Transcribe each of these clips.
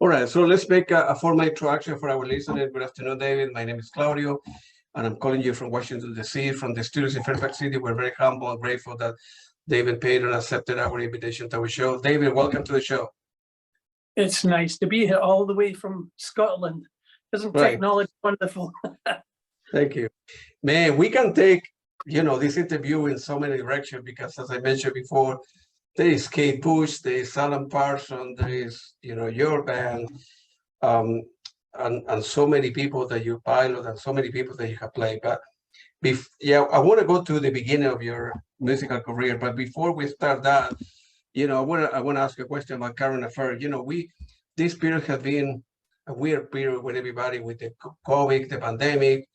All right, so let's make a formal introduction for our listeners. Good afternoon, David. My name is Claudio, and I'm calling you from Washington, D.C., from the studios in Fairfax City. We're very humble and grateful that David Paton accepted our invitation to our show. David, welcome to the show. It's nice to be here all the way from Scotland. Isn't technology wonderful? Thank you. Man, we can take, this interview in so many directions because, as I mentioned before, there is Kate Bush, there is Alan Parsons, there is, your band, and so many people that you pilot and so many people that you have played. But I want to go to the beginning of your musical career. But before we start that, I want to ask a question about current affairs. This period has been a weird period with everybody, with the COVID, the pandemic.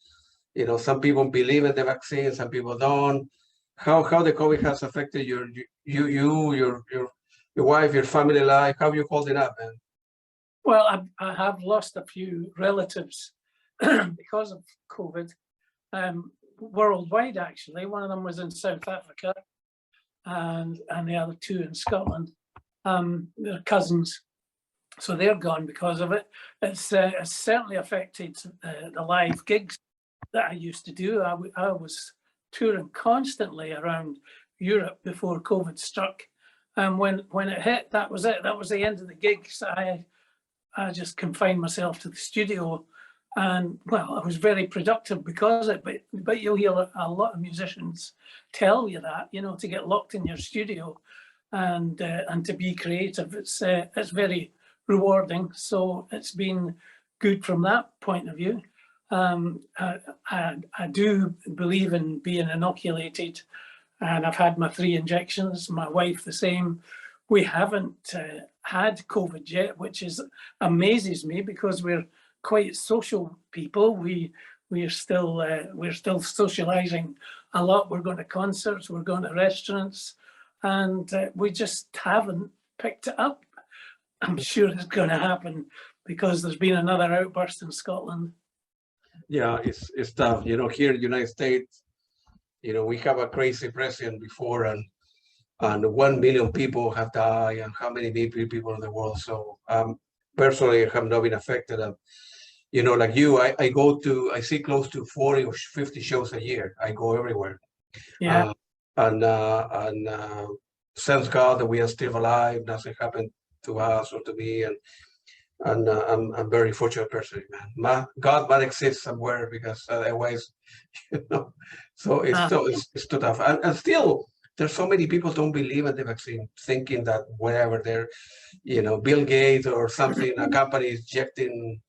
Some people believe in the vaccine, some people don't. How the COVID has affected your wife, your family life? How are you holding up, man? Well, I have lost a few relatives because of COVID, worldwide actually. One of them was in South Africa, and the other two in Scotland. They're cousins, so they're gone because of it. It's certainly affected the live gigs that I used to do. I was touring constantly around Europe before COVID struck, and when it hit, that was it. That was the end of the gigs. I just confined myself to the studio, and well, I was very productive because of it. But you'll hear a lot of musicians tell you that, to get locked in your studio and to be creative. It's very rewarding. So it's been good from that point of view. I do believe in being inoculated, and I've had my 3 injections, my wife the same. We haven't had COVID yet, which amazes me because we're quite social people. We're still socializing a lot. We're going to concerts, we're going to restaurants, and we just haven't picked it up. I'm sure it's going to happen because there's been another outburst in Scotland. Yeah, it's tough. Here in the United States, we have a crazy president before, and 1 million people have died, and how many people in the world. So personally, I have not been affected. Like you, I see close to 40 or 50 shows a year. I go everywhere. Yeah. And thanks God that we are still alive. Nothing happened to us or to me, and I'm very fortunate person, man. God might exist somewhere because otherwise, So it's too tough, and still there's so many people don't believe in the vaccine, thinking that whatever they're, Bill Gates or something, a company is injecting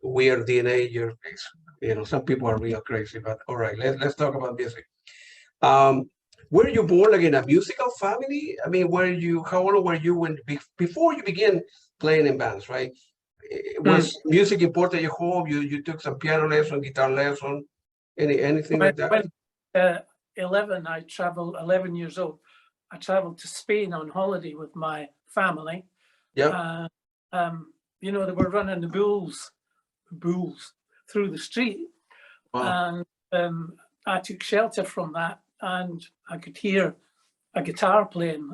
weird DNA. Some people are real crazy. But all right, let's talk about music. Were you born like in a musical family? I mean, how old were you before you began playing in bands, right? Was music important at your home? You took some piano lesson, guitar lesson, anything like that? When 11 years old, I traveled to Spain on holiday with my family. Yeah. They were running the bulls through the street. Wow. And I took shelter from that, and I could hear a guitar playing.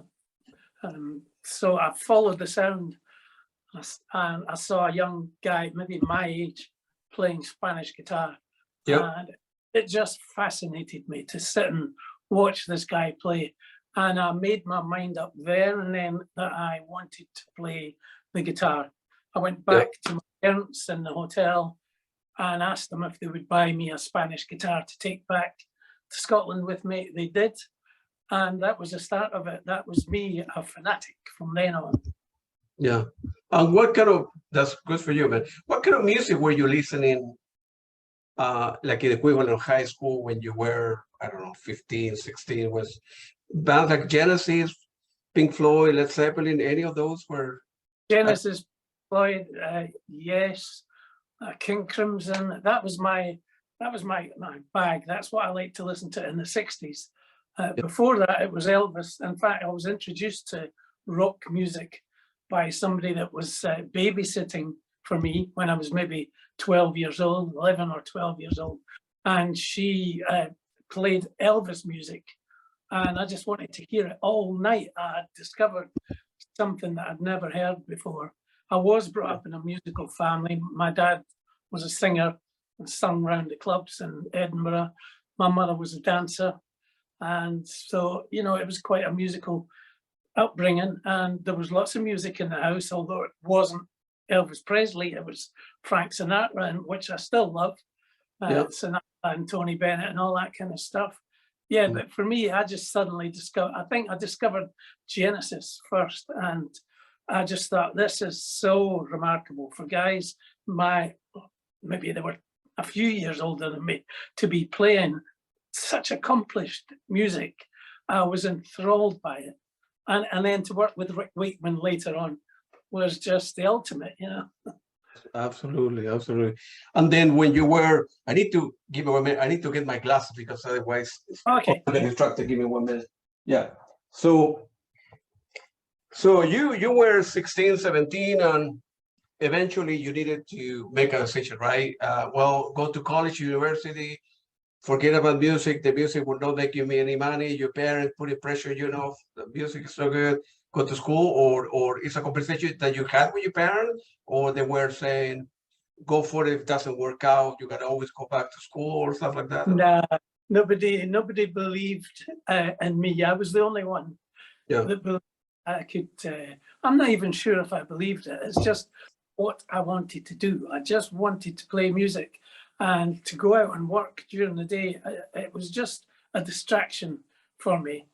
So I followed the sound, and I saw a young guy, maybe my age, playing Spanish guitar. Yeah. And it just fascinated me to sit and watch this guy play. And I made my mind up there and then that I wanted to play the guitar. I went back to my parents in the hotel and asked them if they would buy me a Spanish guitar to take back to Scotland with me. They did. And that was the start of it. That was me, a fanatic from then on. Yeah. And that's good for you, man. What kind of music were you listening, like the equivalent of high school when you were, I don't know, 15, 16? Was bands like Genesis, Pink Floyd, Led Zeppelin, any of those were? Genesis, Floyd, yes. King Crimson, that was my bag. That's what I liked to listen to in the 60s. Before that, it was Elvis. In fact, I was introduced to rock music by somebody that was babysitting for me when I was maybe 12 years old, 11 or 12 years old. And she played Elvis music. And I just wanted to hear it all night. I had discovered something that I'd never heard before. I was brought up in a musical family. My dad was a singer and sung around the clubs in Edinburgh. My mother was a dancer. And so, you know, it was quite a musical upbringing, and there was lots of music in the house, although it wasn't Elvis Presley, it was Frank Sinatra, and which I still love, Sinatra and Tony Bennett and all that kind of stuff. Yeah, but for me, I just suddenly discovered, I think I discovered Genesis first, and I just thought, this is so remarkable for guys maybe they were a few years older than me, to be playing such accomplished music. I was enthralled by it. And then to work with Rick Wakeman later on was just the ultimate, you know. Absolutely, absolutely. And then when you were, I need to give you 1 minute. I need to get my glasses because otherwise, okay. I'm distracted. Give me 1 minute. Yeah. So you were 16, 17, and eventually you needed to make a decision, right? Well, go to college, university. Forget about music. The music will not make you any money. Your parents put pressure, you know, the music is so good. Go to school, or it's a conversation that you had with your parents, or they were saying, go for it. If it doesn't work out, you gotta always go back to school or stuff like that. Nah, nobody believed in me. I was the only one that believed I could. I'm not even sure if I believed it. It's just what I wanted to do. I just wanted to play music. And to go out and work during the day, it was just a distraction for me.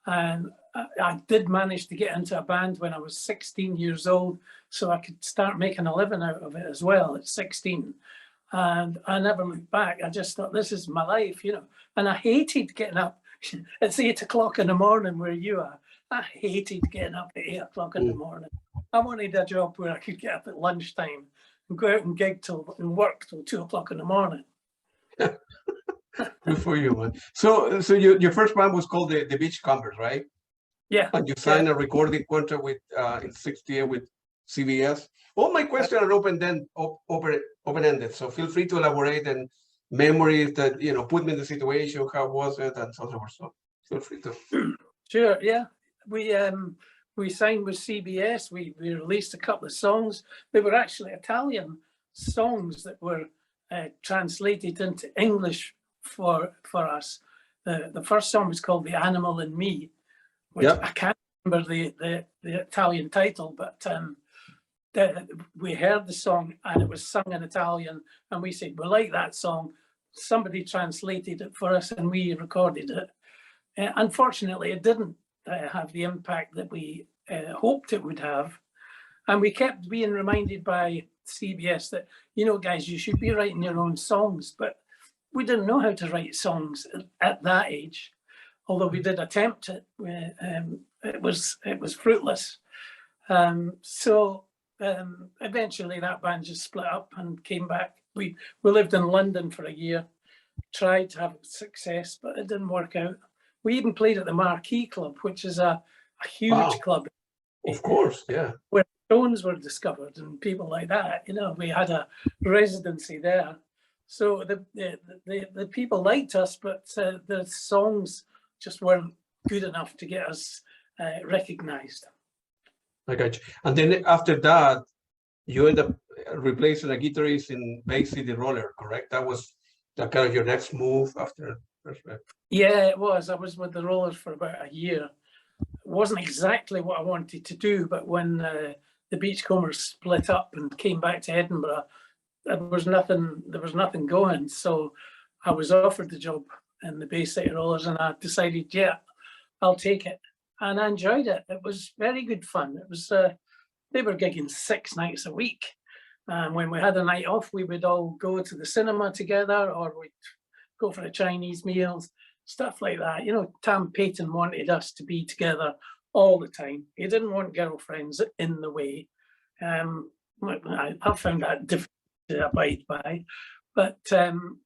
And I did manage to get into a band when I was 16 years old, so I could start making a living out of it as well at 16. And I never looked back. I just thought, this is my life, you know. And I hated getting up. It's 8 o'clock in the morning where you are. I hated getting up at 8 o'clock in the morning. I wanted a job where I could get up at lunchtime and go out and gig and work till 2 o'clock in the morning. Good for you, man. So your first band was called the Beachcombers, right? Yeah. And you signed a recording contract with in 68 with CBS. All my questions are open-ended. So feel free to elaborate and memories that, you know, put me in the situation, how was it, and so on and so forth. So feel free to. Sure, yeah. We signed with CBS. We released a couple of songs. They were actually Italian songs that were translated into English for us. The first song was called "The Animal in Me," which I can't remember the Italian title, but we heard the song and it was sung in Italian, and we said, we like that song. Somebody translated it for us and we recorded it. Unfortunately, it didn't have the impact that we hoped it would have. And we kept being reminded by CBS that, you know, guys, you should be writing your own songs. But we didn't know how to write songs at that age. Although we did attempt it, it was fruitless. So eventually that band just split up and came back. We lived in London for a year, tried to have success, but it didn't work out. We even played at the Marquee Club, which is a huge club. Of course, yeah. Where Stones were discovered and people like that. You know, we had a residency there. So the people liked us, but the songs just weren't good enough to get us recognized. I got you. And then after that, you end up replacing a guitarist in Bay City Roller, correct? That was kind of your next move after First Rep. Yeah, it was. I was with the Rollers for about a year. It wasn't exactly what I wanted to do, but when the Beachcombers split up and came back to Edinburgh, there was nothing going. So I was offered the job in the Bay City Rollers, and I decided, yeah, I'll take it. And I enjoyed it. It was very good fun. It was they were gigging 6 nights a week. And when we had a night off, we would all go to the cinema together, or we'd go for a Chinese meals, stuff like that. You know, David Paton wanted us to be together all the time. He didn't want girlfriends in the way. I found that difficult to abide by. But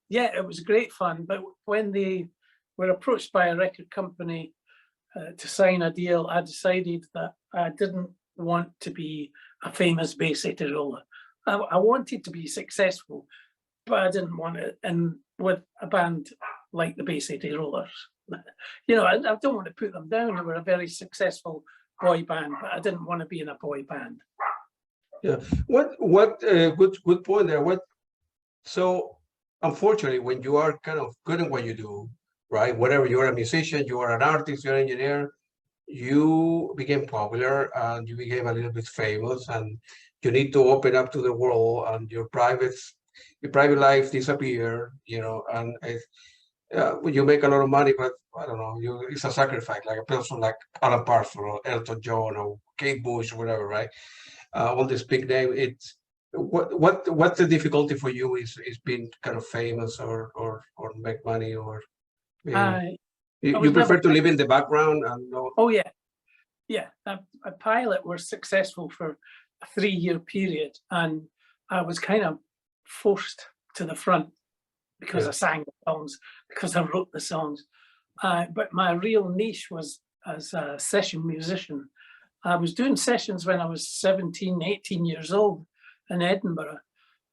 yeah, it was great fun. But when they were approached by a record company to sign a deal, I decided that I didn't want to be a famous Bay City Roller. I wanted to be successful, but I didn't want it in with a band like the Bay City Rollers. You know, I don't want to put them down. They were a very successful boy band, but I didn't want to be in a boy band. Yeah. Good point there. So unfortunately, when you are kind of good at what you do, right? Whatever, you're a musician, you are an artist, you're an engineer, you became popular and you became a little bit famous, and you need to open up to the world, and your private life disappear, and you make a lot of money, but I don't know, it's a sacrifice, like a person like Alan Parsons or Elton John or Kate Bush or whatever, right? All this big name. It's what's the difficulty for you is being kind of famous or make money, or I you was never. prefer to live in the background and no. Oh yeah, yeah. A pilot were successful for a 3-year period, and I was kind of forced to the front because I sang the songs, because I wrote the songs. But my real niche was as a session musician. I was doing sessions when I was 17, 18 years old in Edinburgh.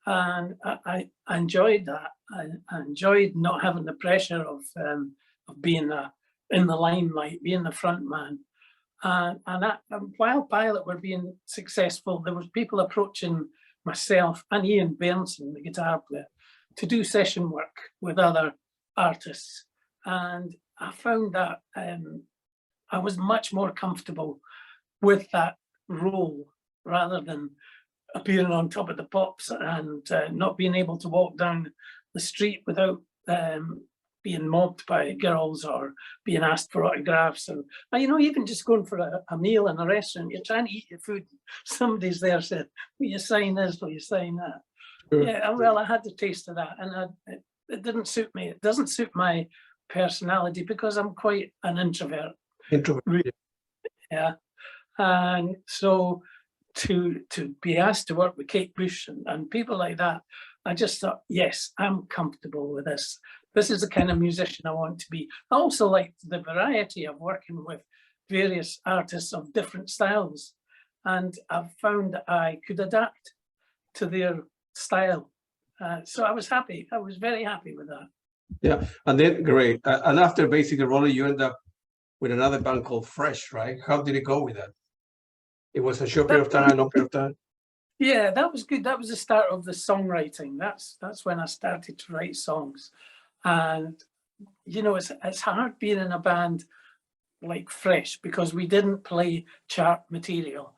And I enjoyed that. I enjoyed not having the pressure of being in the limelight, being the front man. And while Pilot were being successful, there was people approaching myself and Ian Benson, the guitar player, to do session work with other artists. And I found that I was much more comfortable with that role rather than appearing on Top of the Pops and not being able to walk down the street without being mobbed by girls or being asked for autographs. And even just going for a meal in a restaurant, you're trying to eat your food. Somebody's there said, will you sign this, will you sign that? Sure. Yeah, well, I had the taste of that, and it didn't suit me. It doesn't suit my personality because I'm quite an introvert. Yeah. And so to be asked to work with Kate Bush and people like that, I just thought, yes, I'm comfortable with this. This is the kind of musician I want to be. I also liked the variety of working with various artists of different styles. And I've found that I could adapt to their style. So I was happy. I was very happy with that. Yeah, and then great. And after basically rolling, you end up with another band called Fresh, right? How did it go with that? It was a short period of time, long period of time. Yeah, that was good. That was the start of the songwriting. That's when I started to write songs. And it's hard being in a band like Fresh because we didn't play chart material.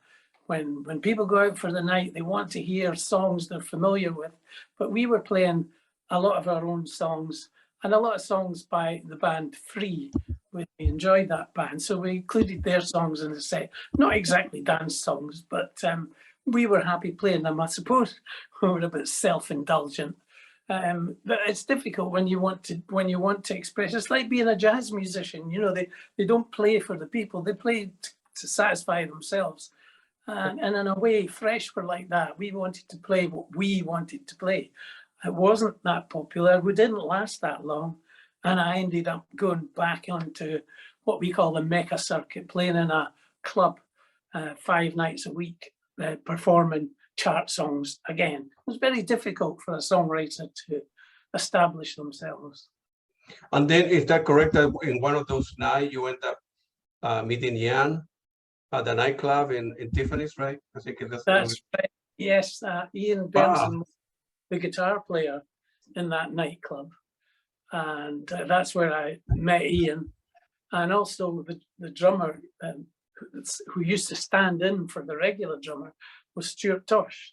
When people go out for the night, they want to hear songs they're familiar with, but we were playing a lot of our own songs and a lot of songs by the band Free. We enjoyed that band, so we included their songs in the set. Not exactly dance songs, but we were happy playing them. I suppose we were a bit self-indulgent. But it's difficult when you want to express. It's like being a jazz musician. They don't play for the people; they play to satisfy themselves. And in a way, Fresh were like that. We wanted to play what we wanted to play. It wasn't that popular. We didn't last that long. And I ended up going back onto what we call the Mecca circuit, playing in a club 5 nights a week, performing chart songs again. It was very difficult for a songwriter to establish themselves. And then, is that correct that in one of those nights you end up meeting Ian at the nightclub in Tiffany's, right? I think that's right. Yes, Ian Benson, the guitar player in that nightclub. And that's where I met Ian. And also the drummer who used to stand in for the regular drummer was Stuart Tosh.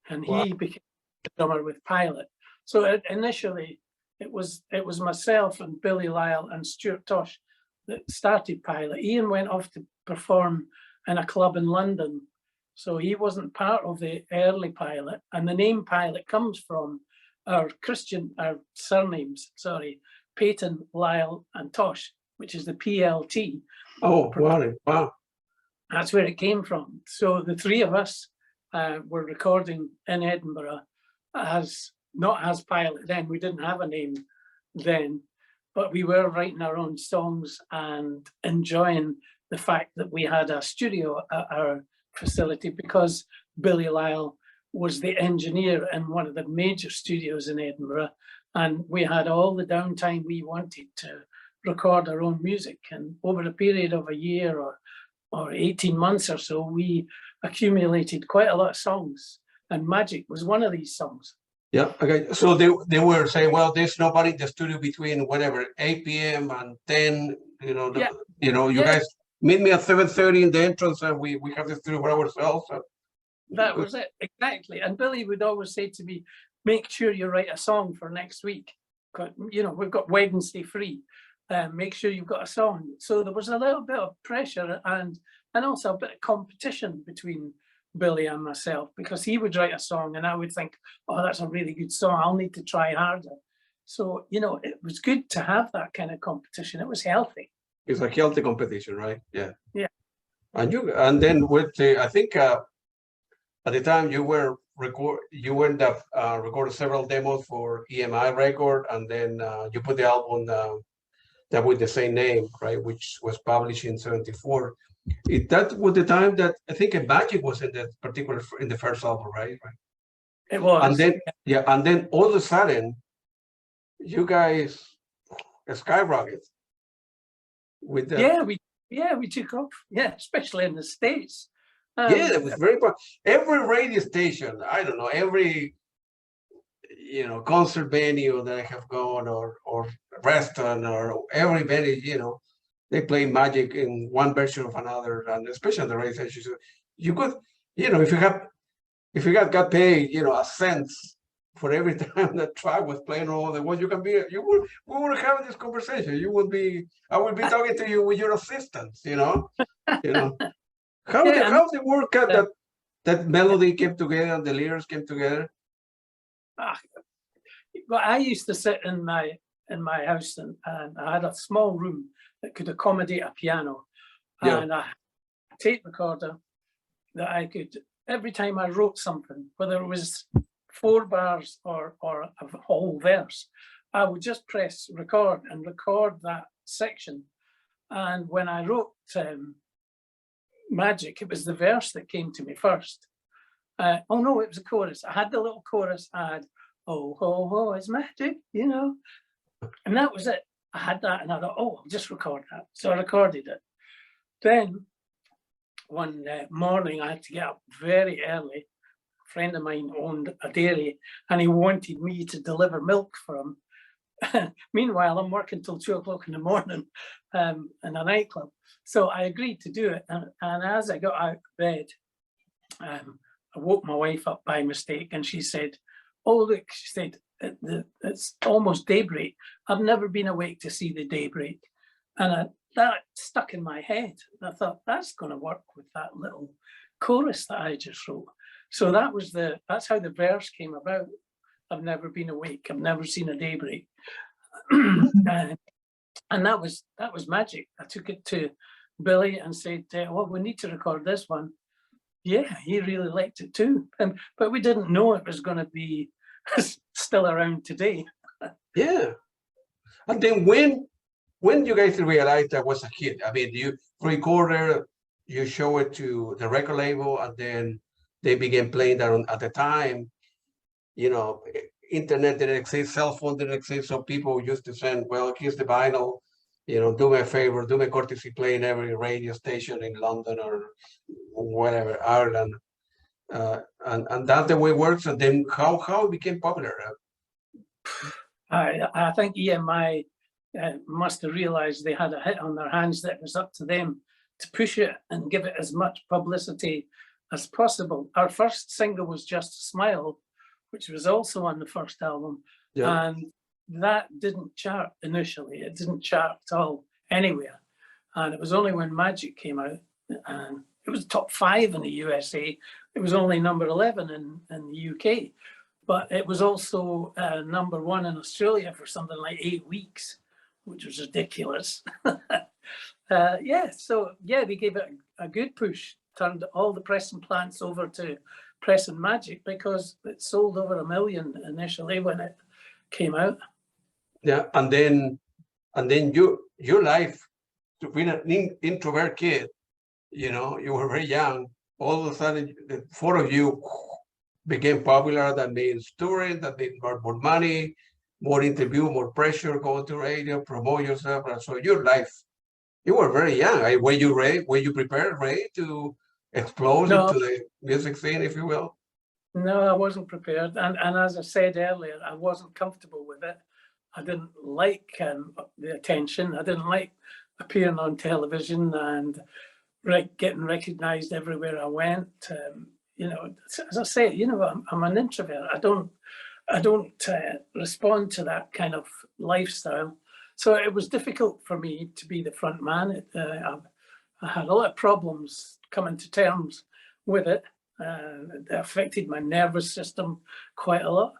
And he became the drummer with Pilot. So initially it was myself and Billy Lyle and Stuart Tosh that started Pilot. Ian went off to perform in a club in London. So he wasn't part of the early Pilot. And the name Pilot comes from our surnames, Paton, Lyle, and Tosh, which is the PLT. Oh, wow. That's where it came from. So the three of us were recording in Edinburgh not as Pilot then. We didn't have a name then, but we were writing our own songs and enjoying the fact that we had a studio at our facility because Billy Lyle was the engineer in one of the major studios in Edinburgh, and we had all the downtime we wanted to record our own music. And over a period of a year or 18 months or so, we accumulated quite a lot of songs, and Magic was one of these songs. Yeah. Okay. So they were saying, well, there's nobody in the studio between whatever 8 p.m. and 10. Yeah. You guys meet me at 7:30 in the entrance, and we have the studio for ourselves. So. That was it, exactly. And Billy would always say to me, make sure you write a song for next week. We've got Wednesday free. Make sure you've got a song. So there was a little bit of pressure and also a bit of competition between Billy and myself, because he would write a song and I would think, oh, that's a really good song. I'll need to try harder. So, it was good to have that kind of competition. It was healthy. It's a healthy competition, right? Yeah. Yeah. And then with I think at the time you ended up recorded several demos for EMI record, and then you put the album that with the same name, right, which was published in '74. That was the time that I think Magic was in the first album, right? It was. And then all of a sudden, you guys skyrocketed with the we took off. Yeah, especially in the States. It was very fun. Every radio station, I don't know, every concert venue that I have gone or restaurant or every venue, they play Magic in one version of another, and especially on the radio stations, you could, if you got paid, a cent for every time that track was playing all the world, we would have this conversation. I would be talking to you with your assistants, How did it work out that melody came together and the lyrics came together? Well, I used to sit in my house and I had a small room that could accommodate a piano and a tape recorder that I could, every time I wrote something, whether it was 4 bars or a whole verse, I would just press record and record that section. And when I wrote Magic, it was the verse that came to me first. Oh no, it was a chorus. I had the little chorus. I had, oh, ho, ho, it's magic, and that was it. I had that and I thought, oh, I'll just record that. So I recorded it. Then one morning I had to get up very early. A friend of mine owned a dairy and he wanted me to deliver milk for him. Meanwhile, I'm working till 2 o'clock in the morning in a nightclub. So I agreed to do it. And as I got out of bed, I woke my wife up by mistake and she said, oh, look, she said, it's almost daybreak. I've never been awake to see the daybreak. And that stuck in my head. And I thought, that's going to work with that little chorus that I just wrote. So that's how the verse came about. I've never been awake. I've never seen a daybreak. And that was Magic. I took it to Billy and said, well, we need to record this one. Yeah, he really liked it too. But we didn't know it was going to be still around today. Yeah. And then when you guys realized that was a hit, I mean, you recorded, you show it to the record label, and then they began playing that at the time. Internet didn't exist, cell phone didn't exist, so people used to send, well, here's the vinyl, do me a favor, do me a courtesy, play in every radio station in London or whatever, Ireland. And that's the way it works. And then how it became popular? I think EMI must have realized they had a hit on their hands, that it was up to them to push it and give it as much publicity as possible. Our first single was Just a Smile, which was also on the first album. Yeah. And that didn't chart initially. It didn't chart at all anywhere. And it was only when Magic came out, and it was top 5 in the USA. It was only number 11 in the UK. But it was also number 1 in Australia for something like 8 weeks, which was ridiculous. They gave it a good push, turned all the pressing plants over to pressing Magic, because it sold over 1 million initially when it came out. Yeah, and then your life, to be an introvert kid, you were very young. All of a sudden, the 4 of you became popular. That means touring, that means more money, more interview, more pressure, go to radio, promote yourself. And so your life, you were very young. Were you prepared, ready to explode No. into the music scene, if you will? No, I wasn't prepared. And as I said earlier, I wasn't comfortable with it. I didn't like the attention. I didn't like appearing on television and getting recognized everywhere I went. You know, as I say, you know, I'm an introvert. I don't respond to that kind of lifestyle. So it was difficult for me to be the front man. I had a lot of problems coming to terms with it. It affected my nervous system quite a lot.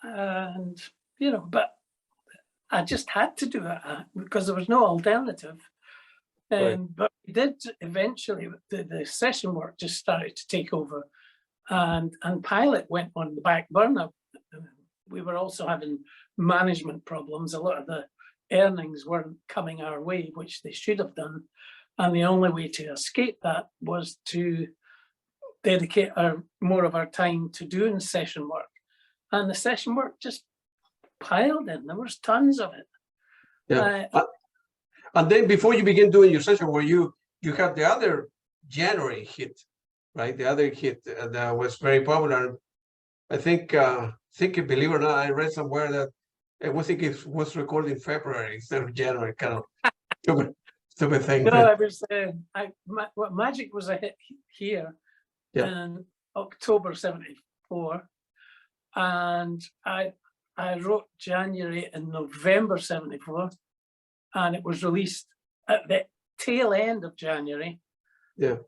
And, you know, but I just had to do it because there was no alternative. Right. But we did eventually, the session work just started to take over, and Pilot went on the back burner. We were also having management problems. A lot of the earnings weren't coming our way, which they should have done. And the only way to escape that was to dedicate more of our time to doing session work. And the session work just piled in. There was tons of it. Yeah. And then before you begin doing your session, where you had the other January hit, right? The other hit that was very popular. I think, believe it or not, I read somewhere that it was recorded in February instead of January. Kind of stupid thing. No, I was. Magic was a hit here in October '74, and I wrote January in November '74. And it was released at the tail end of January. Yeah.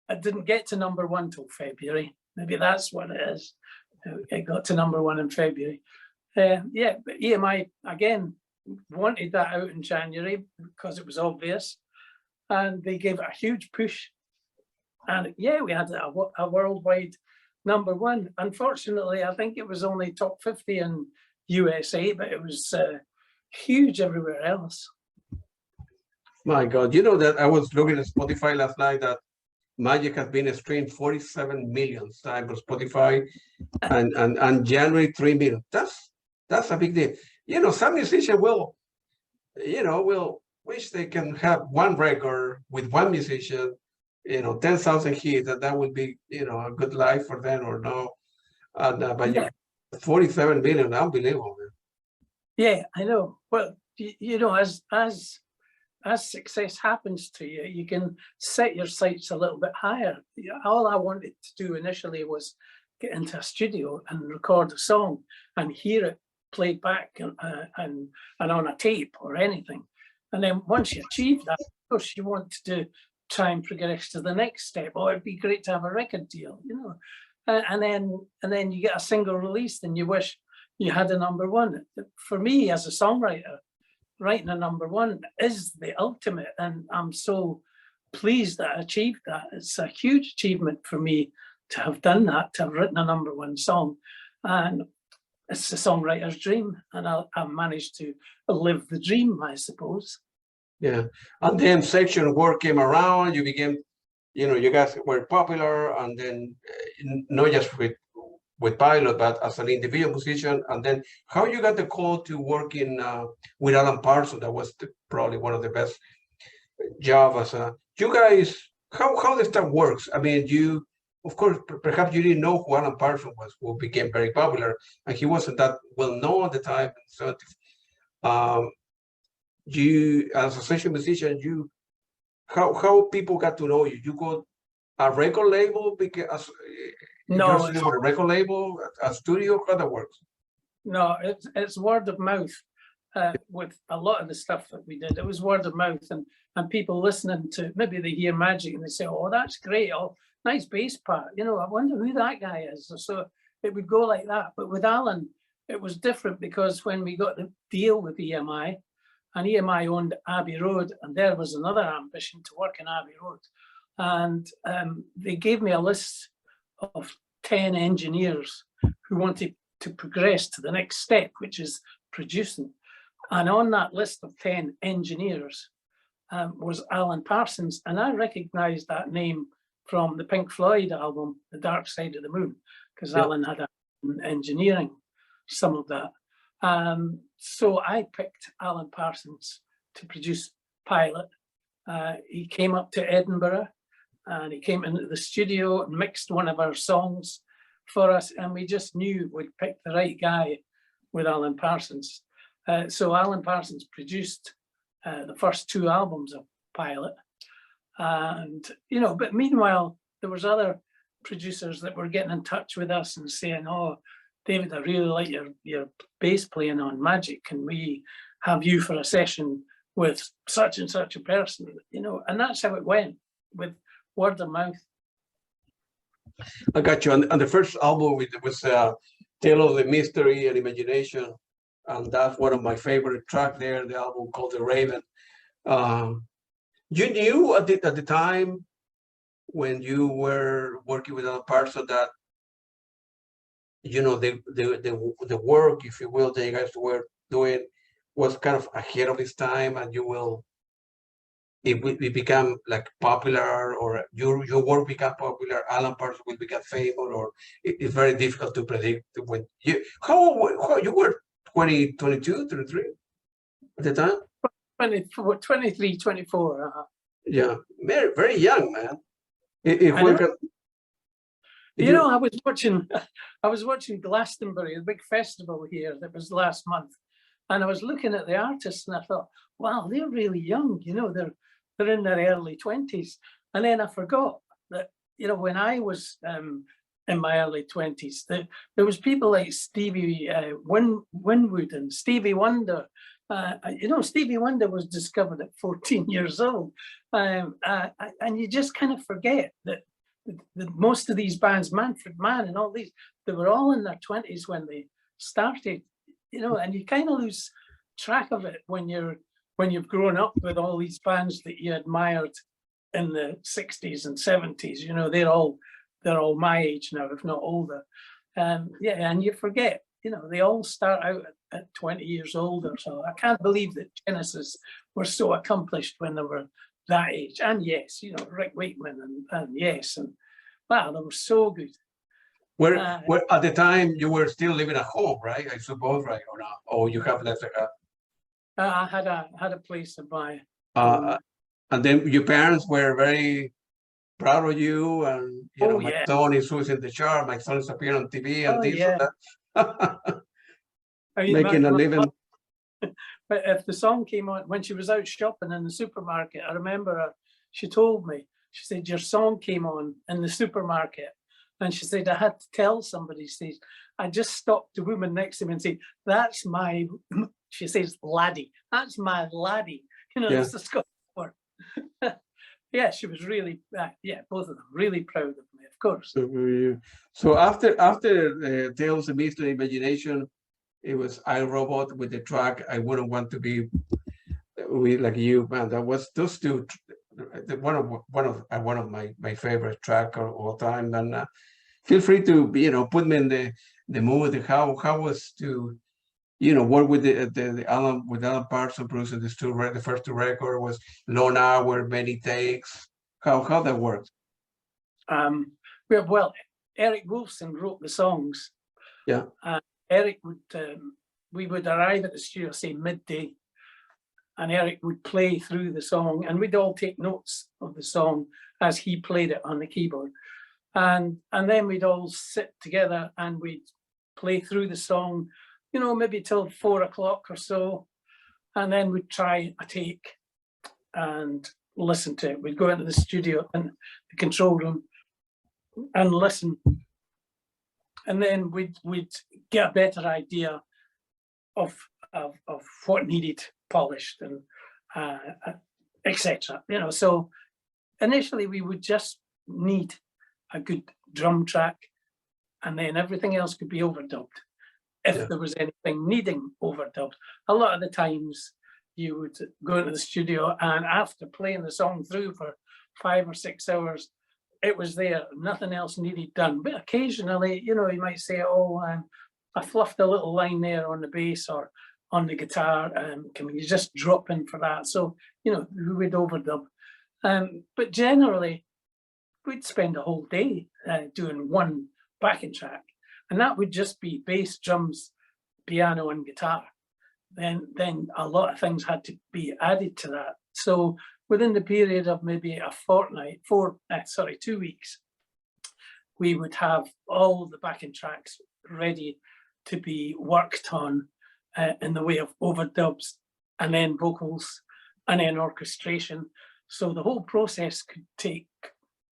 It didn't get to #1 till February. Maybe that's what it is. It got to #1 in February. Yeah, but EMI, again, wanted that out in January because it was obvious. And they gave it a huge push. And yeah, we had a worldwide #1. Unfortunately, I think it was only top 50 in USA, but it was huge everywhere else. My God, you know that I was looking at Spotify last night that Magic has been streamed 47 million times on Spotify, and January 3 million. That's a big deal. You know, some musicians will wish they can have one record with one musician, 10,000 hits, and that would be, a good life for them or no. But yeah, 47 million, unbelievable. Man. Yeah, I know. Well, as success happens to you, you can set your sights a little bit higher. All I wanted to do initially was get into a studio and record a song and hear it played back and on a tape or anything. And then once you achieve that, of course, you want to try and progress to the next step. Oh, it'd be great to have a record deal, and then you get a single release and you wish you had a #1. For me, as a songwriter, writing a #1 is the ultimate, and I'm so pleased that I achieved that. It's a huge achievement for me to have done that, to have written a #1 song, and it's a songwriter's dream, and I managed to live the dream, I suppose. Yeah, and then section work came around. You became, you guys were popular, and then not just with Pilot, but as an individual musician. And then how you got the call to work with Alan Parsons? That was probably one of the best jobs. You guys, how the stuff works? I mean, of course, perhaps you didn't know who Alan Parsons was, who became very popular, and he wasn't that well known at the time. So, you as a session musician, how people got to know you? You got a record label because. No, it's a record label, a studio. How that works? No, it's word of mouth. With a lot of the stuff that we did, it was word of mouth, and people listening to, maybe they hear Magic and they say, "Oh, that's great! Oh, nice bass part. I wonder who that guy is." So it would go like that. But with Alan, it was different because when we got the deal with EMI, and EMI owned Abbey Road, and there was another ambition to work in Abbey Road, and they gave me a list of 10 engineers who wanted to progress to the next step, which is producing. And on that list of 10 engineers was Alan Parsons. And I recognized that name from the Pink Floyd album, The Dark Side of the Moon, because Alan had engineering some of that. So I picked Alan Parsons to produce Pilot. He came up to Edinburgh and he came into the studio and mixed one of our songs for us, and we just knew we'd picked the right guy with Alan Parsons. So Alan Parsons produced the first 2 albums of Pilot, and but meanwhile there was other producers that were getting in touch with us and saying, "Oh, David, I really like your bass playing on Magic. Can we have you for a session with such and such a person?" And that's how it went, with word of mouth. I got you. On the first album, it was Tale of the Mystery and Imagination, and that's one of my favorite tracks there. The album called The Raven. You knew at the time when you were working with Alan Parsons that the work, if you will, that you guys were doing was kind of ahead of its time, and it became like popular, or your work became popular, Alan Parsons will become famous, or it's very difficult to predict when how you were 20, 22, 23 at the time? 24, 23, 24. Yeah, very, very young, man. If I we know. can, I was watching Glastonbury, the big festival here that was last month, and I was looking at the artists, and I thought, wow, they're really young. They're in their early 20s. And then I forgot that, when I was in my early 20s, there was people like Stevie Winwood and Stevie Wonder. Stevie Wonder was discovered at 14 years old. And you just kind of forget that most of these bands, Manfred Mann and all these, they were all in their 20s when they started, and you kind of lose track of it when you've grown up with all these bands that you admired in the 60s and 70s. They're all my age now, if not older. And you forget, they all start out at 20 years old or so. I can't believe that Genesis were so accomplished when they were that age. And yes, Rick Wakeman and yes, and wow, they were so good. Where at the time you were still living at home, right? I suppose, right, or not? Or you have left the house? I had a place to buy. And then your parents were very proud of you, and my son is in the chart, my son is appearing on TV and this and that. Making a living. But if the song came on when she was out shopping in the supermarket, I remember she told me, she said, your song came on in the supermarket. And she said, I had to tell somebody. She says, I just stopped the woman next to me and said, that's my, she says, laddie. That's my laddie. It's the Scottish word. Yeah, she was really, both of them really proud of me, of course. So after Tales of Mystery and Imagination, it was I, Robot with the track I Wouldn't Want to Be With Like You, man. That was those two, one of my favorite track of all time. And feel free to put me in the mood. How was to work with the Alan Parsons producing the first 2 records, was long hour, many takes. How that worked? Well, Eric Wolfson wrote the songs. Yeah. Eric we would arrive at the studio, say midday, and Eric would play through the song, and we'd all take notes of the song as he played it on the keyboard. And then we'd all sit together and we'd play through the song, maybe till 4 o'clock or so. And then we'd try a take and listen to it. We'd go into the studio and the control room and listen. And then we'd get a better idea of what needed polished and etc. So initially we would just need a good drum track, and then everything else could be overdubbed if there was anything needing overdubbed. A lot of the times you would go into the studio, and after playing the song through for 5 or 6 hours, it was there, nothing else needed done. But occasionally, you might say, I fluffed a little line there on the bass or on the guitar, can you just drop in for that? So, we would overdub. But generally, we'd spend a whole day doing one backing track, and that would just be bass, drums, piano, and guitar. Then a lot of things had to be added to that. So within the period of maybe a fortnight, 2 weeks, we would have all the backing tracks ready to be worked on in the way of overdubs, and then vocals, and then orchestration. So the whole process could take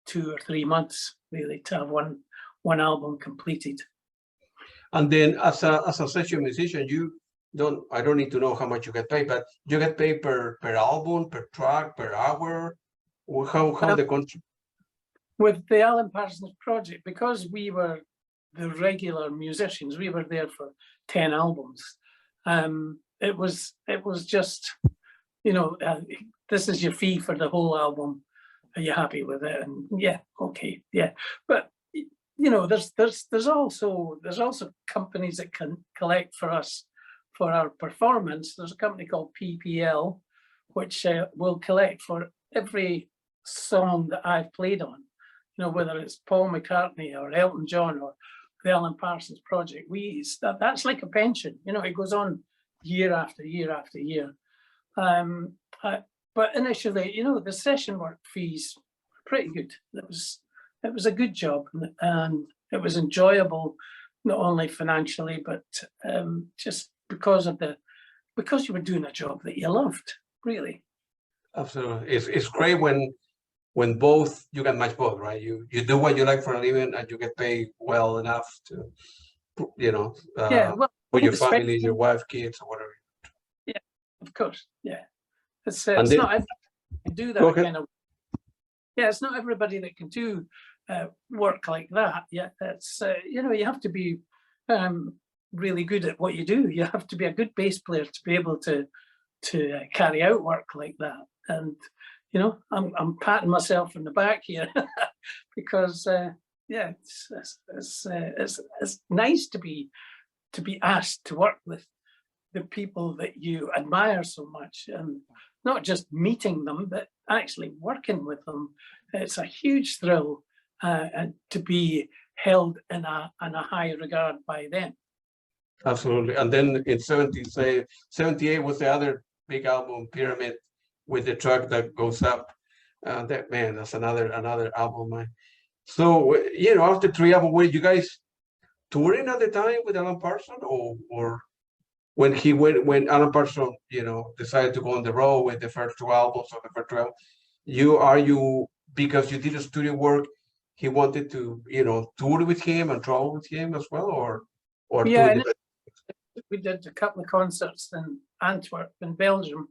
2 or 3 months really to have one album completed. And then as a session musician, I don't need to know how much you get paid, but you get paid per album, per track, per hour, or how the contract? With the Alan Parsons Project, because we were the regular musicians, we were there for 10 albums. It was just, this is your fee for the whole album. Are you happy with it? And yeah, okay, yeah. But there's also companies that can collect for us for our performance. There's a company called PPL, which will collect for every song that I've played on. Whether it's Paul McCartney or Elton John or the Alan Parsons Project, that's like a pension. It goes on year after year after year. But initially, the session work fees were pretty good. It was a good job, and it was enjoyable, not only financially, but just because you were doing a job that you loved, really. Absolutely, it's great when both, you can match both, right? You do what you like for a living, and you get paid well enough to, for your family, your wife, kids, or whatever. Yeah, of course. Yeah, it's not everybody can do that kind of. Yeah, it's not everybody that can do work like that. Yeah, it's you have to be really good at what you do. You have to be a good bass player to be able to carry out work like that. And I'm patting myself in the back here because it's nice to be asked to work with the people that you admire so much, and not just meeting them, but actually working with them. It's a huge thrill to be held in a high regard by them. Absolutely. And then in 78 was the other big album, Pyramid, with the track that goes up. That's another album. So after 3 albums, were you guys touring at the time with Alan Parsons, or when Alan Parsons decided to go on the road with the first 2 albums or the first 12, because you did a studio work, he wanted to tour with him and travel with him as well, or yeah, we did a couple of concerts in Antwerp in Belgium,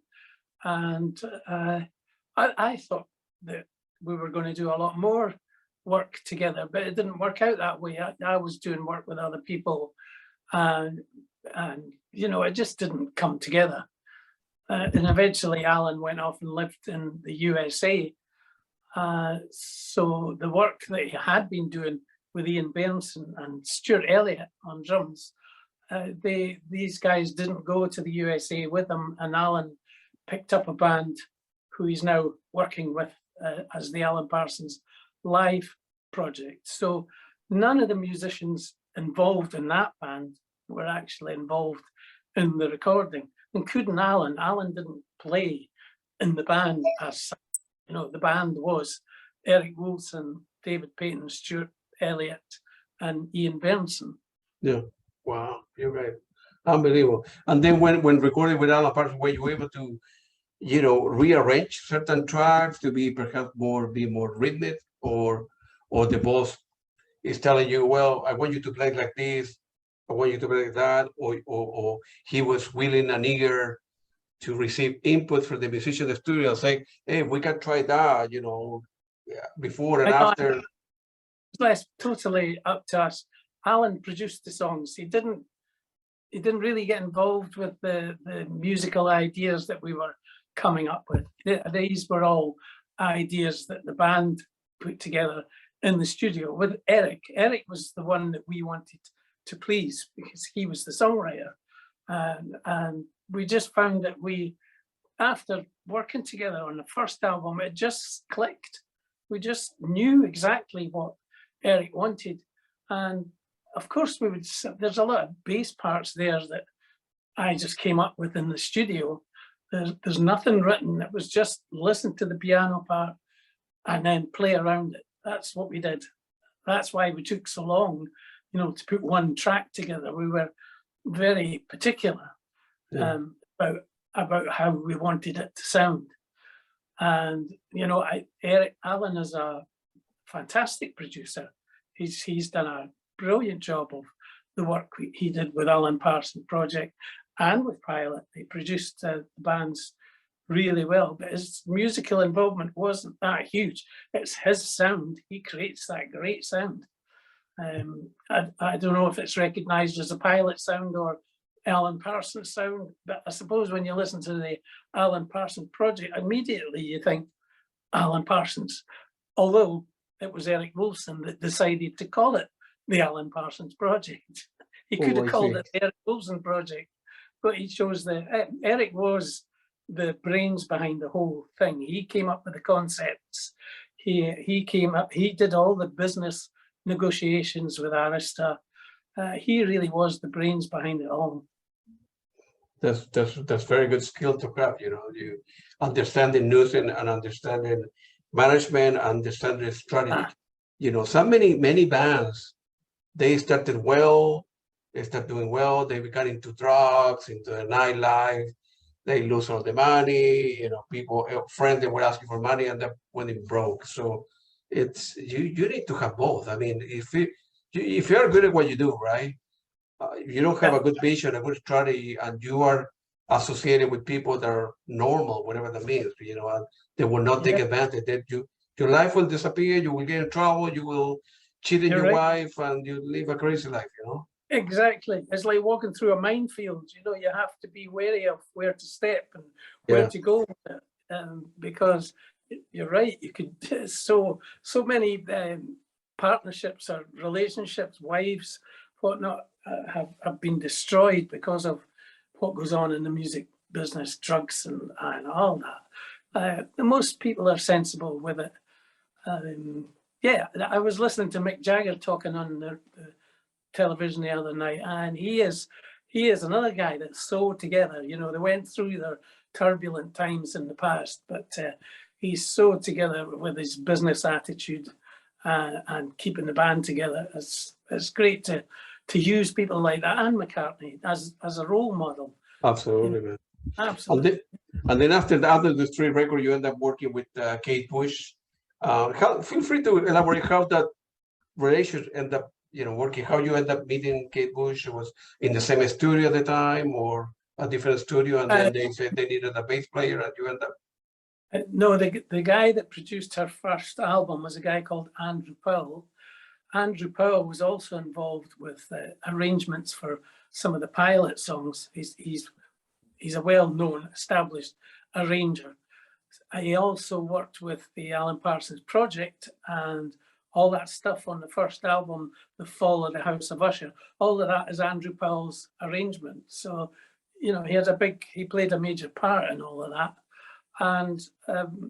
and I thought that we were going to do a lot more work together, but it didn't work out that way. I was doing work with other people, and it just didn't come together. And eventually Alan went off and lived in the USA. So the work that he had been doing with Ian Benson and Stuart Elliott on drums, these guys didn't go to the USA with him, and Alan picked up a band who he's now working with as the Alan Parsons Live project. So none of the musicians involved in that band were actually involved in the recording, including Alan. Alan didn't play in the band as such. The band was Eric Wilson, David Paton, Stuart Elliott, and Ian Benson. Yeah, wow, you're right, unbelievable. And then when recording with Alan Parsons, were you able to, rearrange certain tracks to be perhaps more rhythmic, or the boss is telling you, well, I want you to play like this, I want you to play like that, or he was willing and eager to receive input from the musician in the studio, saying, hey, we can try that, before and after. It's totally up to us. Alan produced the songs. He didn't really get involved with the musical ideas that we were coming up with. These were all ideas that the band put together in the studio with Eric. Eric was the one that we wanted to please because he was the songwriter. And we just found that after working together on the first album, it just clicked. We just knew exactly what Eric wanted. And of course, there's a lot of bass parts there that I just came up with in the studio. There's nothing written. It was just listen to the piano part and then play around it. That's what we did. That's why we took so long, you know, to put one track together. We were very particular about how we wanted it to sound. And, you know, Alan is a fantastic producer. He's done a brilliant job of the work he did with Alan Parsons Project and with Pilot. They produced the bands really well, but his musical involvement wasn't that huge. It's his sound. He creates that great sound. I don't know if it's recognized as a Pilot sound or Alan Parsons sound, but I suppose when you listen to the Alan Parsons Project, immediately you think Alan Parsons, although it was Eric Wolfson that decided to call it the Alan Parsons Project. He could have called it the Eric Wolfson Project, but he chose Eric was the brains behind the whole thing. He came up with the concepts. He did all the business negotiations with Arista. He really was the brains behind it all. That's very good skill to have, you know, you understanding music and understanding management, understanding strategy. You know, so many bands, they started well, they start doing well, they got into drugs, into the nightlife, they lose all the money, you know, people, friends, they were asking for money and they went broke. So it's, you need to have both. I mean, if you're good at what you do, right? You don't have a good vision, a good strategy, and you are associated with people that are normal, whatever that means, you know, and they will not take advantage. That your life will disappear, you will get in trouble, you will cheat on your wife, and you live a crazy life, you know? Exactly. It's like walking through a minefield. You know, you have to be wary of where to step and where to go, because you're right. You could so many partnerships or relationships, wives, whatnot, have been destroyed because of what goes on in the music business, drugs and all that. Most people are sensible with it. Yeah, I was listening to Mick Jagger talking on the television the other night, and he is another guy that's so together. You know, they went through their turbulent times in the past, but he's so together with his business attitude and keeping the band together. It's great to use people like that, and McCartney as a role model. Absolutely, man. Absolutely. And then after the Street record, you end up working with Kate Bush. Feel free to elaborate how that relationship end up, you know, working. How you end up meeting Kate Bush? It was in the same studio at the time, or a different studio, and then they said they needed a bass player, and you end up. No, the guy that produced her first album was a guy called Andrew Powell. Andrew Powell was also involved with arrangements for some of the Pilot songs. He's a well-known, established arranger. He also worked with the Alan Parsons Project and all that stuff on the first album, The Fall of the House of Usher. All of that is Andrew Powell's arrangement. So, you know, he played a major part in all of that. And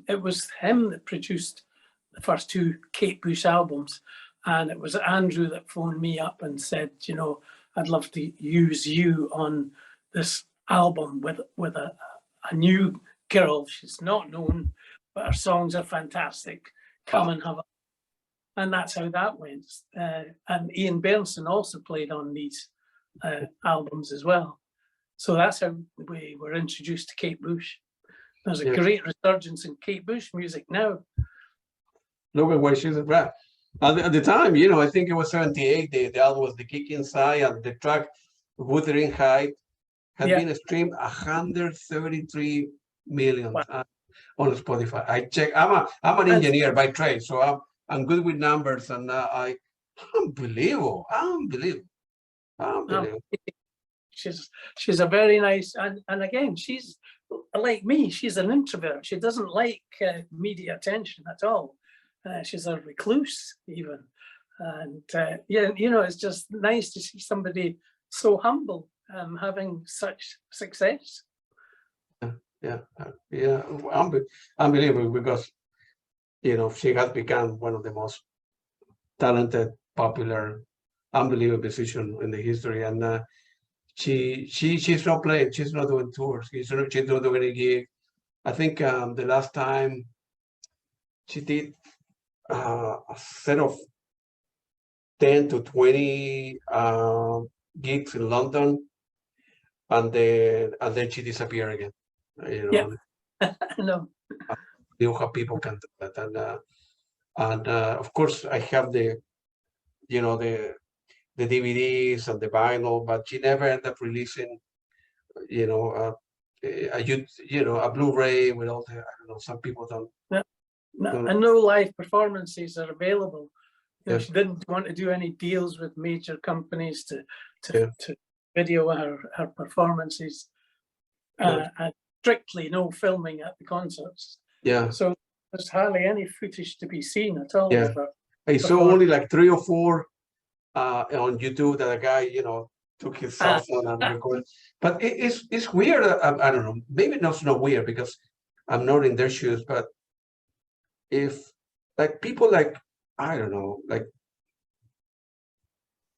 it was him that produced the first two Kate Bush albums. And it was Andrew that phoned me up and said, you know, I'd love to use you on this album with a new girl. She's not known, but her songs are fantastic. Come and have a... And that's how that went. And Ian Bernson also played on these albums as well. So that's how we were introduced to Kate Bush. There's a great resurgence in Kate Bush music now. Look at where she's at. Right. At the time, you know, I think it was 78. The album was The Kick Inside, and the track Wuthering Heights had been streamed 133 million on Spotify. I check. I'm an engineer by trade, so I'm good with numbers, and unbelievable. She's a very nice, and again, she's like me. She's an introvert. She doesn't like media attention at all. She's a recluse even, and yeah, you know, it's just nice to see somebody so humble having such success. Yeah, unbelievable, because, you know, she has become one of the most talented, popular, unbelievable musicians in the history, and she's not playing. She's not doing tours. She's not doing any gig. I think the last time she did a set of 10 to 20 gigs in London, and then she disappeared again. You know, yeah. No. you have people can do that, and of course I have the DVDs and the vinyl, but she never ended up releasing a Blu-ray with all the, I don't know, some people don't. And no live performances are available. You know, Yeah. she didn't want to do any deals with major companies to Yeah. video her performances, and strictly no filming at the concerts. Yeah. So there's hardly any footage to be seen at all. Yeah. Of her I saw only like 3 or 4 on YouTube that a guy, took his cell phone and recorded. But it's weird. I don't know. Maybe it's not weird because I'm not in their shoes. But if like people like, I don't know,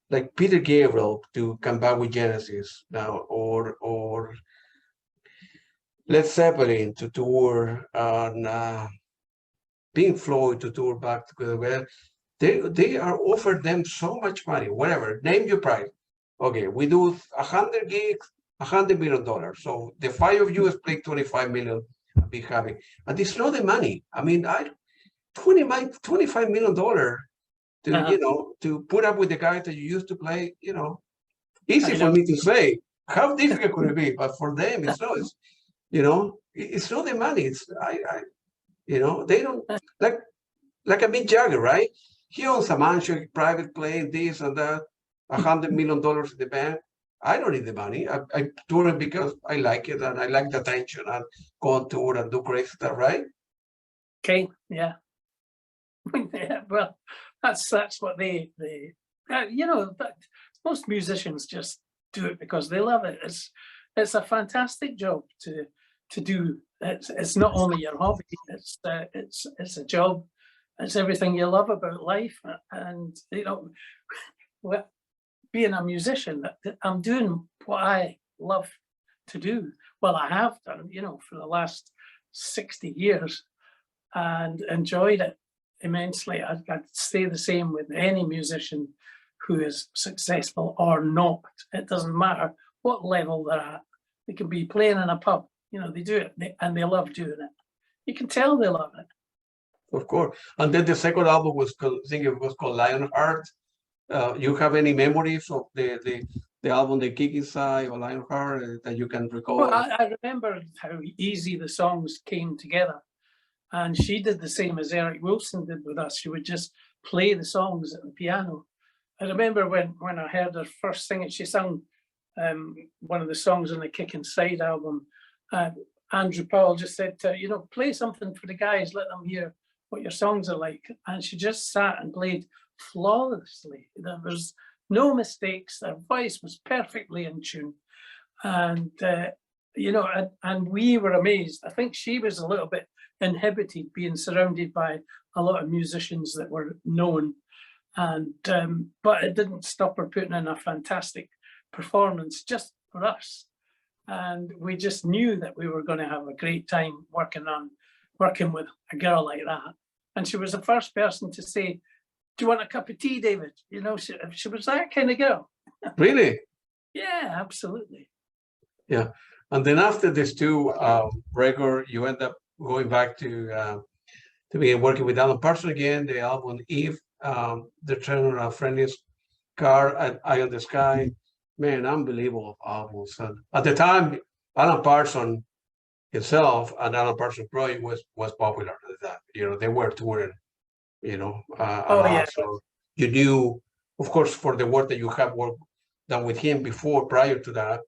like Peter Gabriel to come back with Genesis now, or Led Zeppelin to tour, and Pink Floyd to tour back together, they are offered them so much money, whatever, name your price. Okay, we do 100 gigs, $100 million. So the 5 of you split 25 million, be happy. And it's not the money. I mean, $25 million to to put up with the guys that you used to play, easy for me to say. How difficult could it be? But for them, it's not. It's not the money. It's they don't like a Mick Jagger, right? He owns a mansion, private plane, this and that, $100 million in the bank. I don't need the money. I tour it because I like it and I like the attention and go on tour and do crazy stuff, right? Okay, yeah. Yeah, well, that's what they but most musicians just do it because they love it. It's a fantastic job to do. It's not only your hobby. It's a job. It's everything you love about life, and being a musician, I'm doing what I love to do. Well, I have done, for the last 60 years, and enjoyed it immensely. I'd say the same with any musician who is successful or not. It doesn't matter what level they're at. They can be playing in a pub, they do it and they love doing it. You can tell they love it. Of course. And then the second album was called Lionheart. You have any memories of the album, the Kick Inside or Lionheart, that you can recall? Well, I remember how easy the songs came together. And she did the same as Eric Wilson did with us. She would just play the songs at the piano. I remember when I heard her first sing it, she sung one of the songs on the Kick Inside album. Andrew Powell just said to her, play something for the guys, let them hear what your songs are like. And she just sat and played flawlessly. There was no mistakes. Her voice was perfectly in tune. And, and we were amazed. I think she was a little bit inhibited being surrounded by a lot of musicians that were known, and but it didn't stop her putting in a fantastic performance just for us, and we just knew that we were going to have a great time working with a girl like that. And she was the first person to say, "Do you want a cup of tea, David?" She was that kind of girl. Really? Yeah, absolutely. Yeah. And then after this 2 record, you end up going back to begin working with Alan Parsons again, the album Eve, the Turn on a Friendliest Car, and Eye on the Sky. Man, unbelievable albums. And at the time, Alan Parsons himself and Alan Parsons Project was popular at the time. They were touring, a lot. Yeah. So you knew, of course, for the work that you have done with him before, prior to that,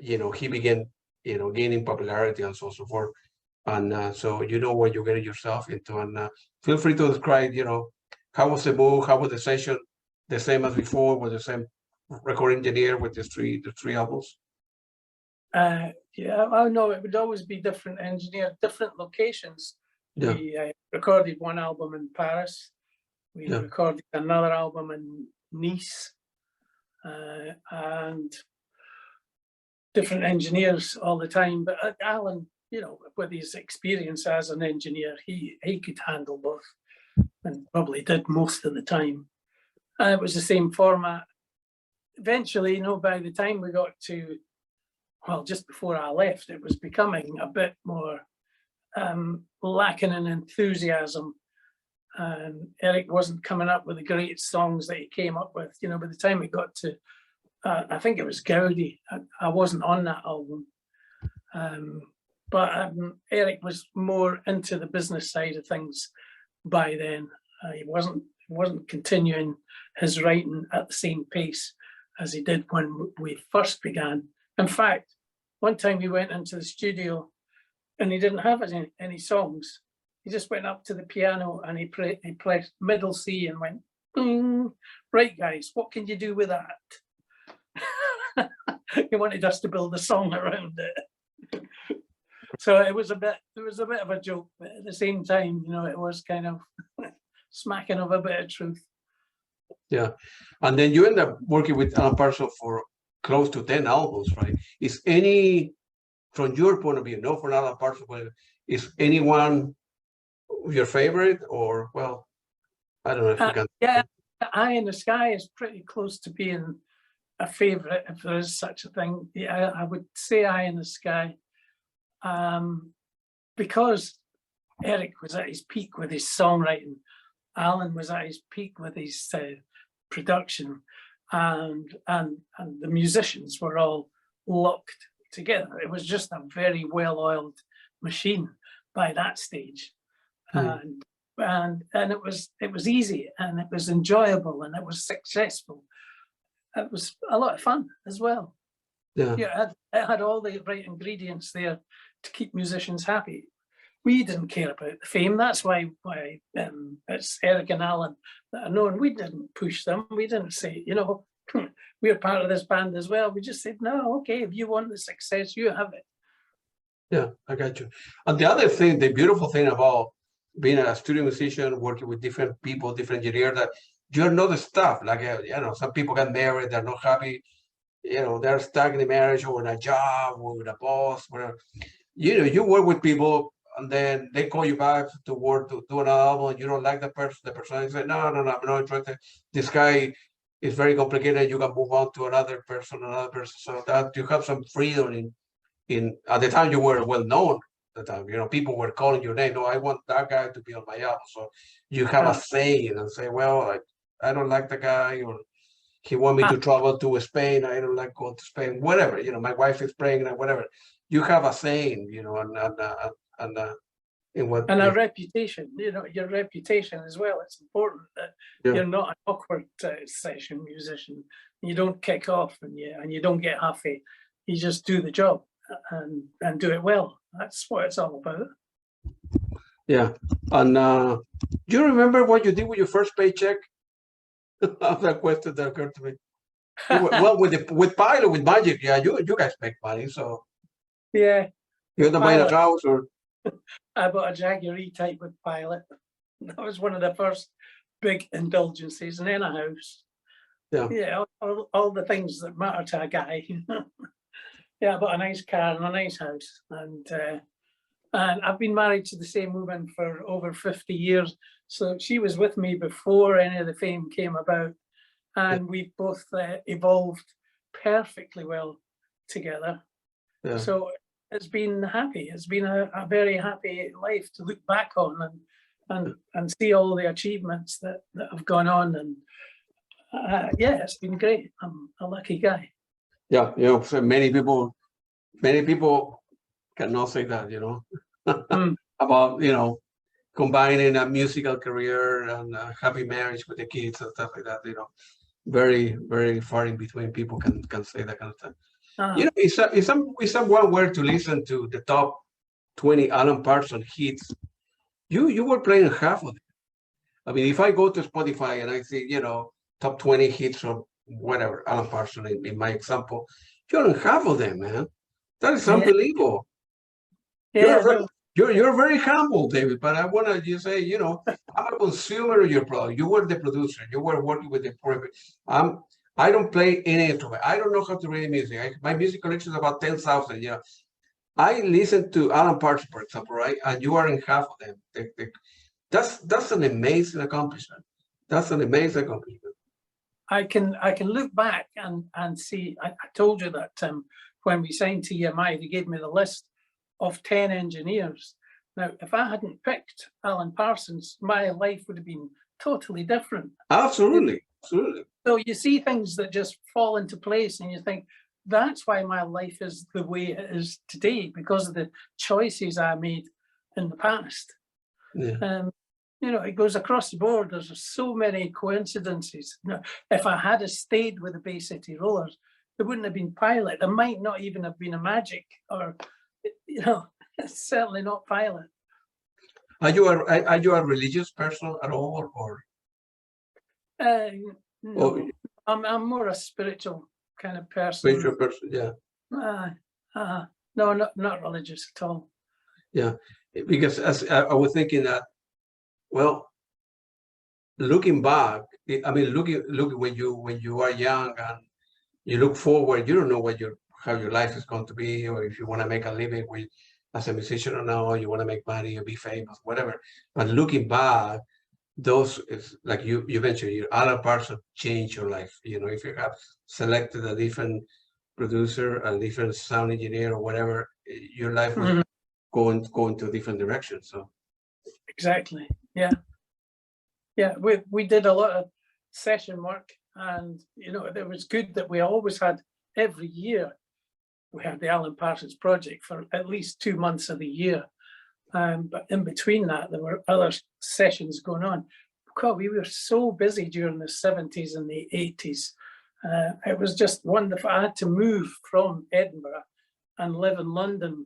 he began, gaining popularity and so forth. And so you know what you're getting yourself into. And feel free to describe, how was the move, how was the session, the same as before, with the same record engineer with the three albums? Yeah, I know it would always be different engineers, different locations. Yeah. We recorded one album in Paris. We recorded another album in Nice, and different engineers all the time. But Alan, you know, with his experience as an engineer, he could handle both, and probably did most of the time. And it was the same format. Eventually, you know, by the time we got to, well, just before I left, it was becoming a bit more lacking in enthusiasm. And Eric wasn't coming up with the great songs that he came up with. You know, by the time we got to, I think it was Gaudi, I wasn't on that album. But Eric was more into the business side of things by then. He wasn't continuing his writing at the same pace as he did when we first began. In fact, one time he went into the studio and he didn't have any songs. He just went up to the piano and he pressed middle C and went, bing. Right, guys, what can you do with that? He wanted us to build a song around it. So it was a bit of a joke, but at the same time, you know, it was kind of smacking of a bit of truth. Yeah, and then you end up working with Alan Parsons for close to 10 albums, right? Is any, from your point of view, no, for Alan Parsons, is anyone your favorite, or, well, I don't know if you can. Yeah, Eye in the Sky is pretty close to being a favorite, if there is such a thing. Yeah, I would say Eye in the Sky, because Eric was at his peak with his songwriting. Alan was at his peak with his production, and the musicians were all locked together. It was just a very well-oiled machine by that stage. And it was easy, and it was enjoyable, and it was successful. It was a lot of fun as well. Yeah, it had all the right ingredients there to keep musicians happy. We didn't care about the fame. That's why it's Eric and Alan that are known. We didn't push them. We didn't say, you know, we're part of this band as well. We just said, no, okay, if you want the success, you have it. Yeah, I got you. And the other thing, the beautiful thing about being a studio musician, working with different people, different engineers, that you know the stuff. Like, you know, some people get married, they're not happy, you know, they're stuck in a marriage or in a job or with a boss, whatever. You know, you work with people, and then they call you back to work to do an album, and you don't like the person. The person you say, no, I'm not interested. This guy is very complicated. You can move on to another person. So that you have some freedom in at the time you were well known. At the time, you know, people were calling your name. No, I want that guy to be on my album. So you have a say and say, well, I don't like the guy, or he want me to travel to Spain. I don't like going to Spain. Whatever, you know, my wife is pregnant. Whatever. You have a saying, you know, and in what, and a reputation, you know, your reputation as well. It's important that you're not an awkward session musician. You don't kick off and you don't get huffy. You just do the job and do it well. That's what it's all about. Yeah. And do you remember what you did with your first paycheck? That question that occurred to me. Well, with Pilot, with Magic, yeah, you guys make money, so yeah. You don't buy a house, or I bought a Jaguar E-Type with Pilot. That was one of the first big indulgences, and then a house. Yeah, all the things that matter to a guy. Yeah, I bought a nice car and a nice house, and I've been married to the same woman for over 50 years. So she was with me before any of the fame came about, and we both evolved perfectly well together. Yeah. So it's been happy. It's been a very happy life to look back on and see all the achievements that have gone on. And yeah, it's been great. I'm a lucky guy. Yeah, you know, so many people cannot say that, you know, about, you know, combining a musical career and a happy marriage with the kids and stuff like that. You know, very, very far in between people can say that kind of thing. You know, if someone were to listen to the top 20 Alan Parsons hits, you were playing half of it. I mean, if I go to Spotify and I see, you know, top 20 hits of whatever, Alan Parsons in my example, you're on half of them, man. That is unbelievable. Yeah. You're very humble, David, but I want to just say, you know, I'm a consumer of your product. You were the producer. You were working with the product. I don't play any instrument. I don't know how to read music. My music collection is about 10,000. You know, I listen to Alan Parsons, for example, right? And you are in half of them. That's an amazing accomplishment. That's an amazing accomplishment. I can look back and see. I told you that when we signed to EMI, they gave me the list of 10 engineers. Now, if I hadn't picked Alan Parsons, my life would have been totally different. Absolutely, absolutely. So you see things that just fall into place, and you think that's why my life is the way it is today, because of the choices I made in the past. Yeah. You know, it goes across the board. There's so many coincidences. You know, if I had stayed with the Bay City Rollers, there wouldn't have been Pilot. There might not even have been a Magic, or, you know, certainly not Pilot. Are you a religious person at all, or? No, I'm more a spiritual kind of person. Spiritual person, yeah. No, not religious at all. Yeah, because as I was thinking that, well, looking back, I mean, looking when you are young and you look forward, you don't know how your life is going to be, or if you want to make a living as a musician or not, or you want to make money or be famous, whatever. But looking back, those is like you mentioned, your Alan Parsons changed your life. You know, if you have selected a different producer, a different sound engineer, or whatever, your life was going to a different direction. So exactly, yeah. We did a lot of session work, and you know, it was good that we always had, every year we had the Alan Parsons Project for at least 2 months of the year. But in between that, there were other sessions going on. God, we were so busy during the 70s and the 80s. It was just wonderful. I had to move from Edinburgh and live in London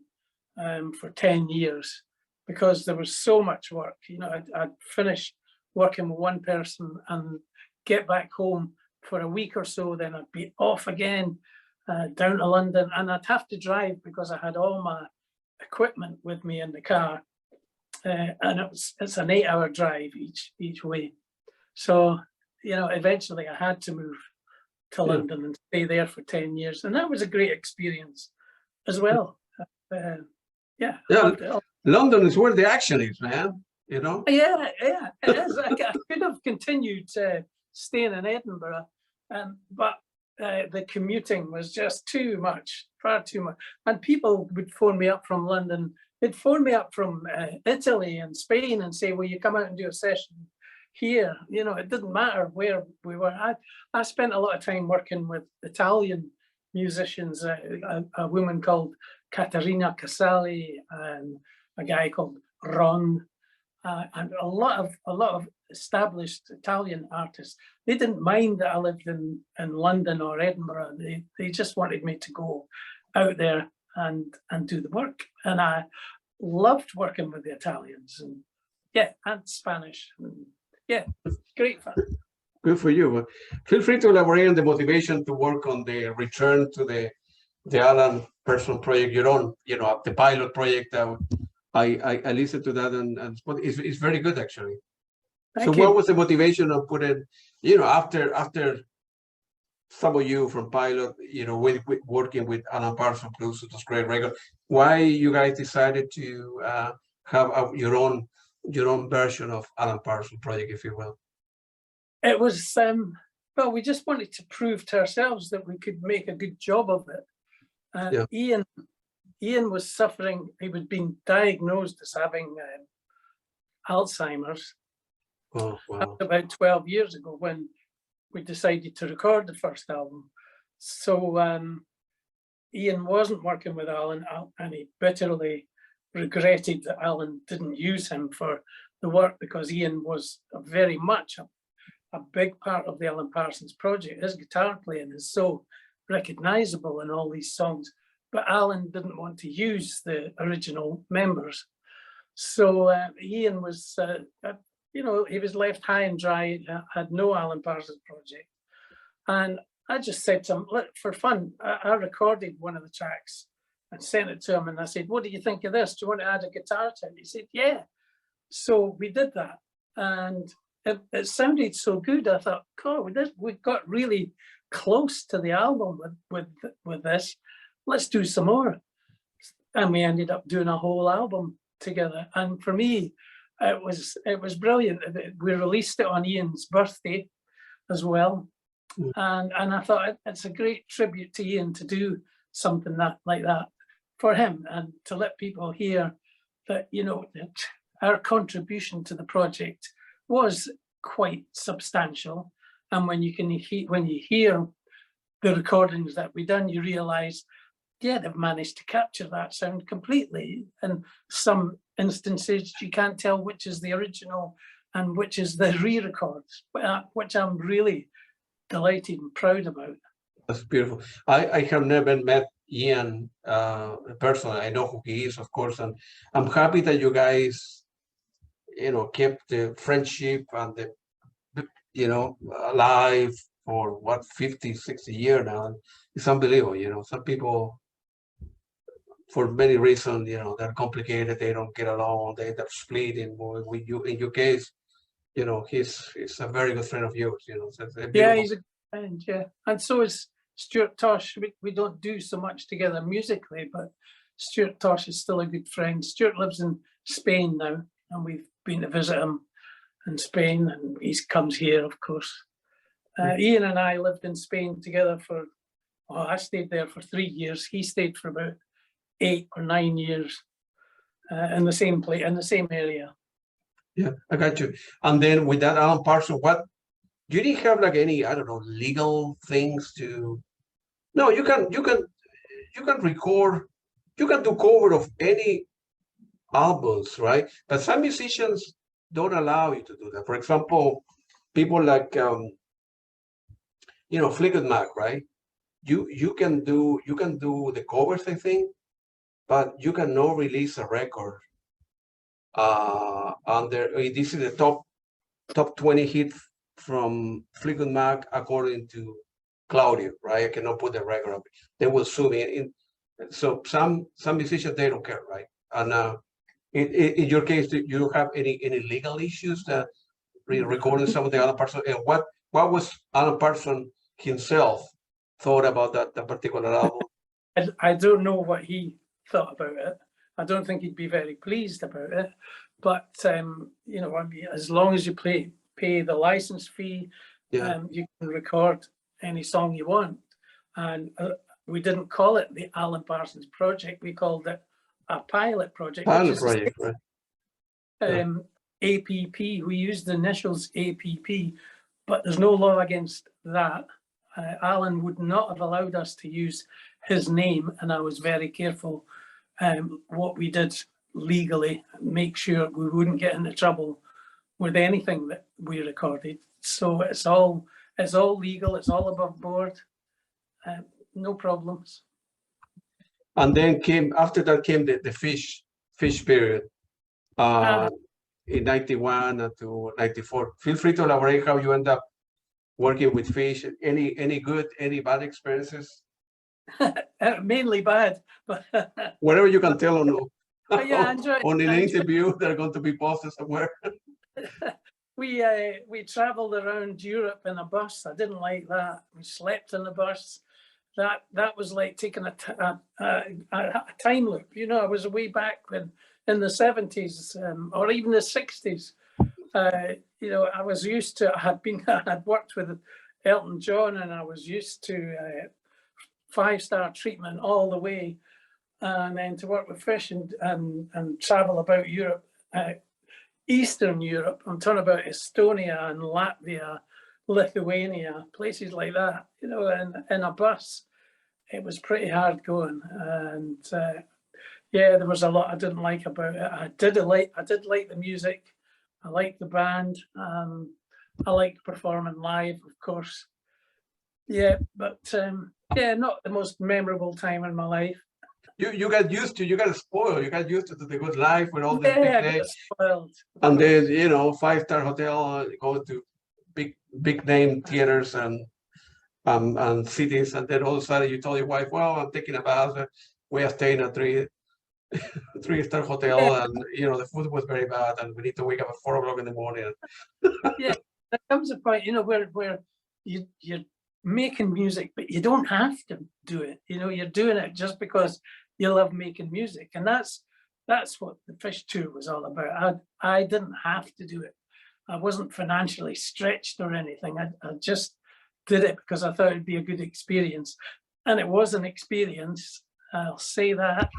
for 10 years because there was so much work. You know, I'd finish working with one person and get back home for a week or so, then I'd be off again down to London, and I'd have to drive because I had all my equipment with me in the car, and it's an 8-hour drive each way. So, you know, eventually I had to move to London and stay there for 10 years, and that was a great experience as well. Yeah, London is where the action is, man. You know. Yeah, it is. I could have continued staying in Edinburgh, but the commuting was just too much, far too much. And people would phone me up from London. They'd phone me up from Italy and Spain and say, will you come out and do a session here? You know, it didn't matter where we were. I spent a lot of time working with Italian musicians, a woman called Caterina Casali and a guy called Ron, and a lot of established Italian artists. They didn't mind that I lived in London or Edinburgh. They just wanted me to go out there and do the work. And I loved working with the Italians, and Spanish. And great fun. Good for you. Feel free to elaborate on the motivation to work on the return to the Alan Parsons Project, your own, you know, the pilot project. I listened to that, and it's very good, actually. Thank you. What was the motivation of putting, you know, after some of you from Pilot, you know, with working with Alan Parsons produced those great record, why you guys decided to have your own version of Alan Parsons Project, if you will? It was well, we just wanted to prove to ourselves that we could make a good job of it. Ian was suffering. He was being diagnosed as having Alzheimer's. Oh, wow. About 12 years ago when we decided to record the first album. So Ian wasn't working with Alan, and he bitterly regretted that Alan didn't use him for the work, because Ian was very much a big part of the Alan Parsons Project. His guitar playing is so recognizable in all these songs, but Alan didn't want to use the original members. So Ian was, you know, he was left high and dry, had no Alan Parsons Project. And I just said to him, look, for fun, I recorded one of the tracks and sent it to him. And I said, what do you think of this? Do you want to add a guitar to it? He said, yeah. So we did that. And it sounded so good. I thought, God, we got really close to the album with this. Let's do some more. And we ended up doing a whole album together. And for me, it was brilliant. We released it on Ian's birthday as well. And I thought it's a great tribute to Ian to do something like that for him, and to let people hear that, you know, that our contribution to the project was quite substantial. And when you hear the recordings that we done, you realise, yeah, they've managed to capture that sound completely. And some instances you can't tell which is the original and which is the re-records, which I'm really delighted and proud about. That's beautiful. I have never met Ian personally. I know who he is, of course, and I'm happy that you guys, you know, kept the friendship and the, you know, alive for what, 50, 60 years now. It's unbelievable, you know. Some people, for many reasons, you know, they're complicated, they don't get along, they end up splitting. With you, in your case, you know, he's a very good friend of yours, you know. So yeah, he's a good friend, yeah. And so is Stuart Tosh. We don't do so much together musically, but Stuart Tosh is still a good friend. Stuart lives in Spain now, and we've been to visit him in Spain, and he comes here, of course. Ian and I lived in Spain together for, well, I stayed there for 3 years. He stayed for about 8 or 9 years in the same place, in the same area. Yeah, I got you. And then with that Alan Parsons, what, you didn't have like any, I don't know, legal things to, no, you can record, you can do cover of any albums, right? But some musicians don't allow you to do that. For example, people like, you know, Fleetwood Mac, right? You can do the covers, I think, but you cannot release a record under, this is the top 20 hit from Fleetwood Mac according to Claudio, right? I cannot put the record up. They will sue me. So some musicians, they don't care, right? And in your case, do you have any legal issues that recording some of the Alan Parsons? And what was Alan Parsons himself thought about that particular album? I don't know what he thought about it. I don't think he'd be very pleased about it. But you know, I mean, as long as you pay the license fee, Yeah. You can record any song you want. And we didn't call it the Alan Parsons Project. We called it a pilot project. Pilot project, right? APP. We used the initials APP, but there's no law against that. Alan would not have allowed us to use his name, and I was very careful what we did legally, make sure we wouldn't get into trouble with anything that we recorded. So it's all legal, it's all above board, no problems. And then after that came the fish period in 91 to 94. Feel free to elaborate how you end up working with Fish. Any good, any bad experiences? Mainly bad, but whatever you can tell on yeah, on an interview that are going to be posted somewhere. We traveled around Europe in a bus. I didn't like that. We slept in the bus. That was like taking a time loop. You know, I was way back when in the 70s or even the 60s. You know, I was used to. I'd worked with Elton John, and I was used to 5-star treatment all the way, and then to work with Fish and travel about Europe, Eastern Europe. I'm talking about Estonia and Latvia, Lithuania, places like that. You know, in a bus, it was pretty hard going, and yeah, there was a lot I didn't like about it. I did like the music. I liked the band. I liked performing live, of course. Yeah, but yeah, not the most memorable time in my life. You got used to, you got spoiled, you got used to the good life with all the big names. Spoiled. And then, you know, 5-star hotel, go to big name theaters and cities, and then all of a sudden you told your wife, well, I'm taking a bath. We are staying at 3-star hotel, and you know the food was very bad, and we need to wake up at 4 o'clock in the morning. Yeah, there comes a point, you know, where you're making music, but you don't have to do it. You know, you're doing it just because you love making music. And that's what the Fish tour was all about. I didn't have to do it. I wasn't financially stretched or anything. I just did it because I thought it'd be a good experience. And it was an experience, I'll say that.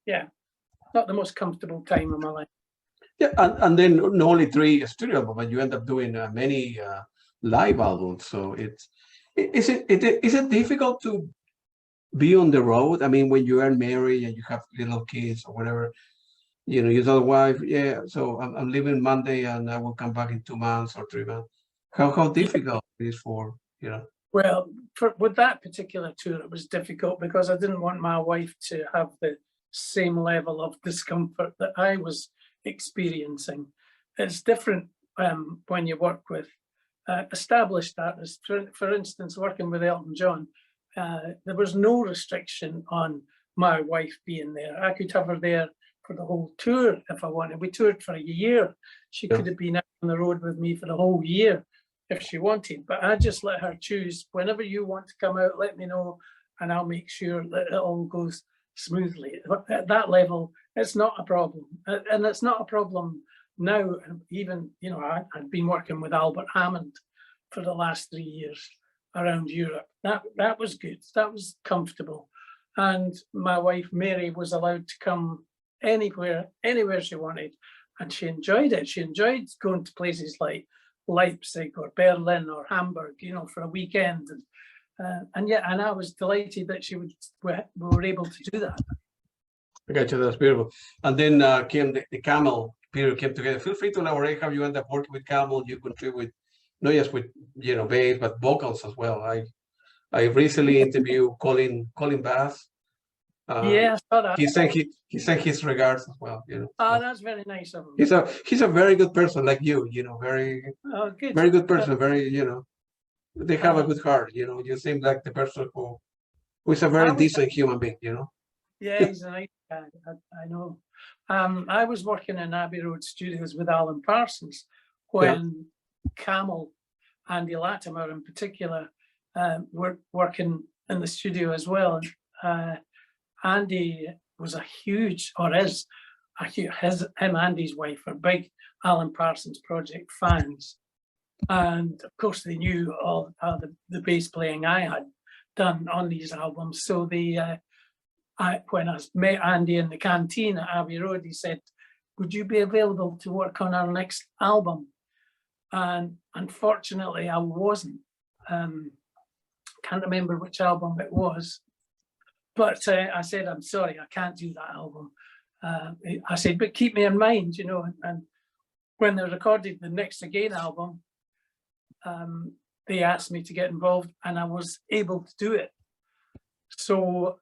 Yeah, not the most comfortable time of my life. Yeah, and then not only 3 studio albums, but you end up doing many live albums. So is it difficult to be on the road? I mean, when you are married and you have little kids or whatever, you know, you tell the wife, yeah, so I'm leaving Monday and I will come back in 2 months or 3 months. How difficult it is for, you know? Well, with that particular tour, it was difficult because I didn't want my wife to have the same level of discomfort that I was experiencing. It's different when you work with established artists. For instance, working with Elton John, there was no restriction on my wife being there. I could have her there for the whole tour if I wanted. We toured for a year. She could have been out on the road with me for the whole year if she wanted, but I just let her choose. Whenever you want to come out, let me know, and I'll make sure that it all goes smoothly. At that level, it's not a problem, and it's not a problem now. Even, you know, I've been working with Albert Hammond for the last 3 years around Europe. That was good. That was comfortable, and my wife Mary was allowed to come anywhere she wanted, and she enjoyed it. She enjoyed going to places like Leipzig or Berlin or Hamburg, you know, for a weekend, and I was delighted that we were able to do that. I got you. That's beautiful. And then came the Camel period came together. Feel free to elaborate how you end up working with Camel. You contribute not just with, you know, bass, but vocals as well. I recently interviewed Colin Bass. Yeah, I saw that. He sent his regards as well. You know. Oh, that's very nice of him. He's a very good person, like you. You know, very good person. Very, you know, they have a good heart. You know, you seem like the person who is a very decent human being. You know. Yeah, he's a nice guy. I know. I was working in Abbey Road Studios with Alan Parsons when Camel, Andy Latimer in particular, were working in the studio as well. Andy was a huge, or is a huge, him and Andy's wife are big Alan Parsons Project fans. And of course they knew all the bass playing I had done on these albums. So when I met Andy in the canteen at Abbey Road, he said, would you be available to work on our next album? And unfortunately I wasn't. Can't remember which album it was. But I said, I'm sorry, I can't do that album. I said, but keep me in mind, you know. And when they recorded the Next Again album, they asked me to get involved and I was able to do it. So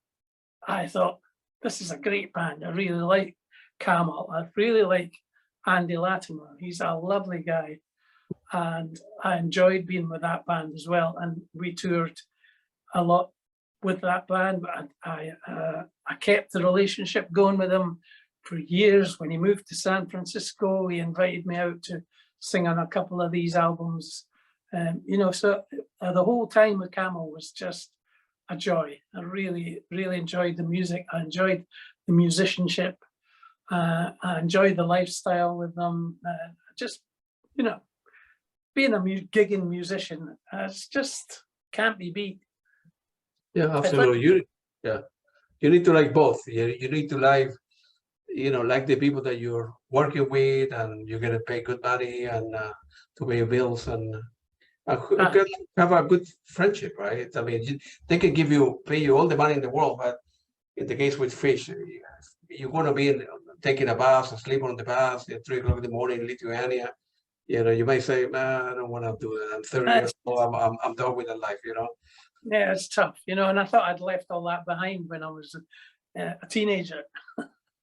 I thought, this is a great band. I really like Camel. I really like Andy Latimer. He's a lovely guy. And I enjoyed being with that band as well. And we toured a lot with that band, but I kept the relationship going with him for years. When he moved to San Francisco, he invited me out to sing on a couple of these albums. You know, so the whole time with Camel was just a joy. I really, really enjoyed the music. I enjoyed the musicianship. I enjoyed the lifestyle with them. Just, you know, being a gigging musician, it's just can't be beat. Yeah, absolutely. You need to like both. You need to like, you know, like the people that you're working with, and you're gonna pay good money and to pay your bills and have a good friendship, right? I mean, they can pay you all the money in the world, but in the case with Fish, you're gonna be taking a bus or sleep on the bus at 3 o'clock in the morning in Lithuania. You know, you may say, man, I don't want to do that. I'm 30 years old. I'm done with that life, you know. Yeah, it's tough, you know, and I thought I'd left all that behind when I was a teenager.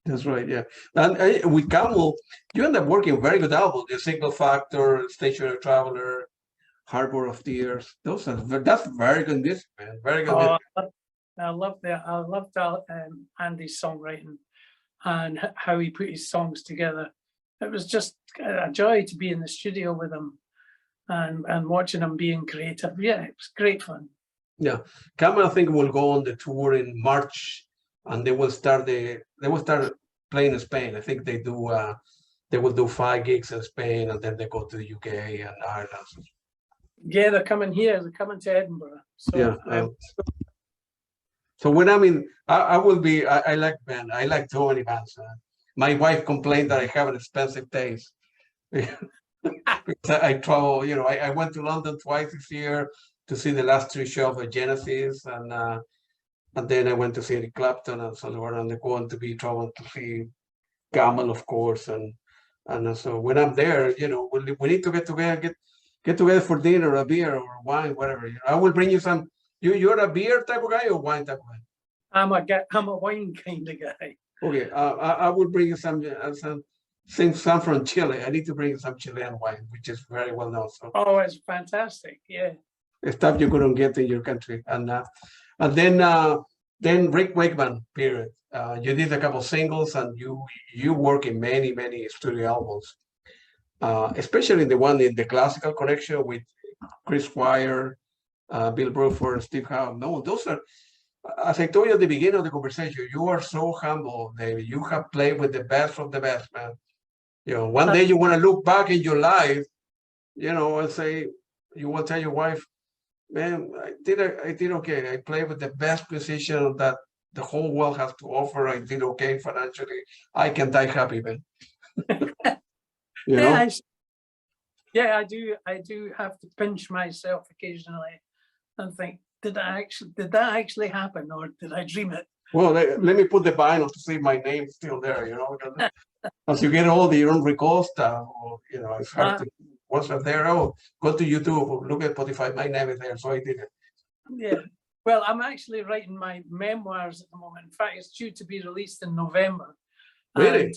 That's right, yeah. And with Camel, you end up working very good albums. The Single Factor, Stationary Traveler, Harbor of Tears. That's very good music, man. Very good music. I loved Andy's songwriting and how he put his songs together. It was just a joy to be in the studio with him. and watching them being creative. Yeah, it was great fun. Yeah, Camel I think will go on the tour in March, and they will start playing in Spain. I think they will do 5 gigs in Spain, and then they go to the UK and Ireland. Yeah, they're coming here. They're coming to Edinburgh. So yeah. So when I'm in, I will be. I like band. I like so many bands. My wife complained that I have an expensive taste. Because I travel. You know, I went to London twice this year to see the last 3 shows of Genesis, and then I went to see Eric Clapton and so on, and they're going to be traveling to see Camel, of course, and so when I'm there, you know, we need to get together for dinner, or a beer or wine, whatever. You know, I will bring you some. You're a beer type of guy or wine type of guy? I'm a wine kind of guy. Okay, I will bring you some from Chile. I need to bring you some Chilean wine, which is very well known. So. Oh, it's fantastic! Yeah, stuff you couldn't get in your country, and then Rick Wakeman. Period. You did a couple singles, and you work in many studio albums, especially the one in the classical collection with Chris Squire, Bill Bruford, Steve Howe. No, those are, as I told you at the beginning of the conversation, you are so humble, David. You have played with the best of the best, man. You know, one day you want to look back in your life, you know, and say, you will tell your wife, man, I did okay. I played with the best musician that the whole world has to offer. I did okay financially. I can die happy, man. You know? Yeah, I do have to pinch myself occasionally and think, did that actually happen, or did I dream it? Well, let me put the vinyl to see my name still there, you know, because as you get older, you don't recall stuff, or, you know, it's hard to, what's up there? Oh, go to YouTube, look at Spotify, my name is there, so I did it. Yeah, well, I'm actually writing my memoirs at the moment. In fact, it's due to be released in November. Really? And,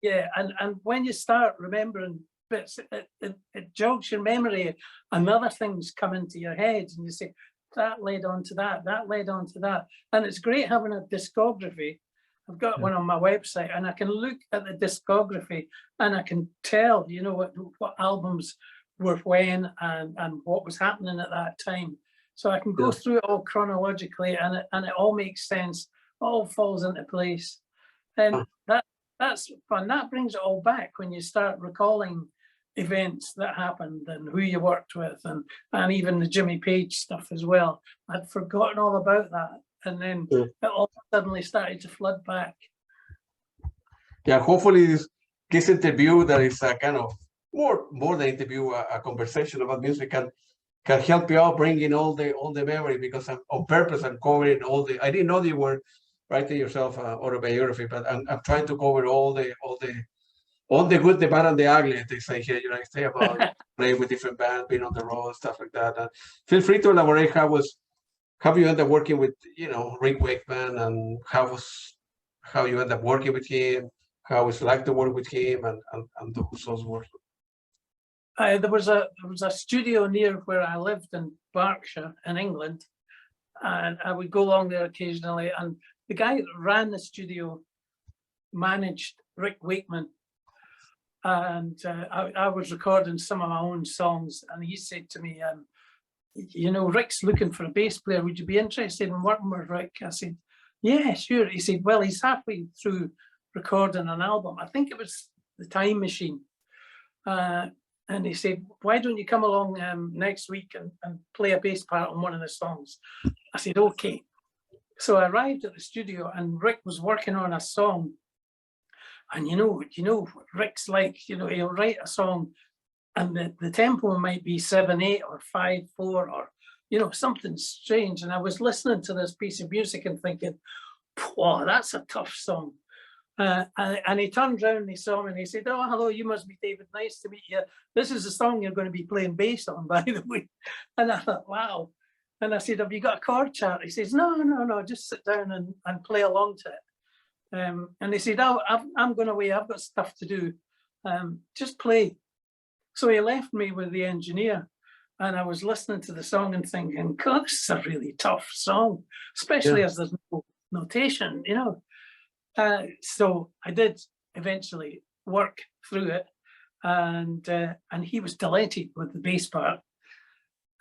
yeah, and when you start remembering bits, it jogs your memory, and other things come into your head, and you say, that led on to that, that led on to that. And it's great having a discography. I've got one on my website, and I can look at the discography and I can tell, you know, what albums were when and what was happening at that time. So I can go through it all chronologically, and it all makes sense, all falls into place. And that's fun. That brings it all back when you start recalling events that happened and who you worked with, and even the Jimmy Page stuff as well. I'd forgotten all about that, and then it all suddenly started to flood back. Yeah, hopefully this interview that is a kind of more than interview, a conversation about music can help you out bringing all the memory, because I'm on purpose. I'm covering all the. I didn't know that you were writing yourself autobiography, but I'm trying to cover all the good, the bad, and the ugly. They say here, you know, I say about playing with different bands, being on the road, stuff like that. And feel free to elaborate how you end up working with, you know, Rick Wakeman, and how you end up working with him, how it's like to work with him, and those works. There was a studio near where I lived in Berkshire in England, and I would go along there occasionally. And the guy that ran the studio managed Rick Wakeman, and I was recording some of my own songs, and he said to me, you know, Rick's looking for a bass player. Would you be interested in working with Rick? I said, yeah, sure. He said, well, he's halfway through recording an album. I think it was The Time Machine. And he said, why don't you come along next week and play a bass part on one of the songs? I said, okay. So I arrived at the studio, and Rick was working on a song. And you know, Rick's like, you know, he'll write a song, and the tempo might be 7/8 or 5/4, or, you know, something strange. And I was listening to this piece of music and thinking, wow, that's a tough song. And he turned around and he saw me and he said, oh, hello, you must be David. Nice to meet you. This is the song you're going to be playing bass on, by the way. And I thought, wow. And I said, have you got a chord chart? He says, no, just sit down and play along to it. And he said, oh, I'm going away. I've got stuff to do. Just play. So he left me with the engineer, and I was listening to the song and thinking, God, this is a really tough song, especially as there's no notation, you know. So I did eventually work through it, and he was delighted with the bass part.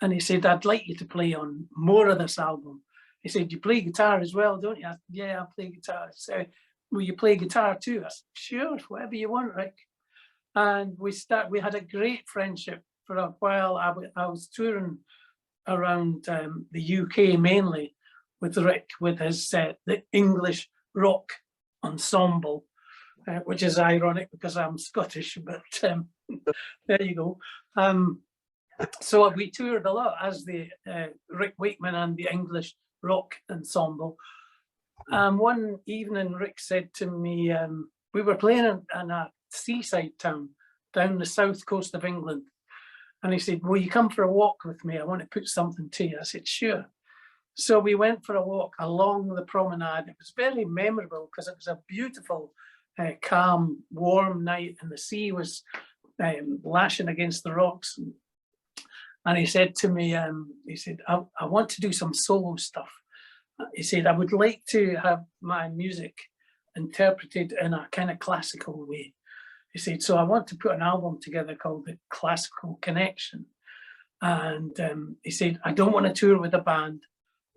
And he said, "I'd like you to play on more of this album." He said, "You play guitar as well, don't you?" I said, "Yeah, I play guitar." So, "Will you play guitar too?" I said, "Sure, whatever you want, Rick." And we had a great friendship for a while. I was touring around the UK mainly with Rick, with his the English rock ensemble, which is ironic because I'm Scottish, but there you go. So we toured a lot as the Rick Wakeman and the English rock ensemble. One evening, Rick said to me, we were playing in a seaside town down the south coast of England. And he said, "Will you come for a walk with me? I want to put something to you." I said, "Sure." So we went for a walk along the promenade. It was very memorable because it was a beautiful, calm, warm night, and the sea was lashing against the rocks. And he said to me, he said, I want to do some solo stuff. He said, "I would like to have my music interpreted in a kind of classical way." He said, "So I want to put an album together called The Classical Connection." And he said, "I don't want to tour with a band.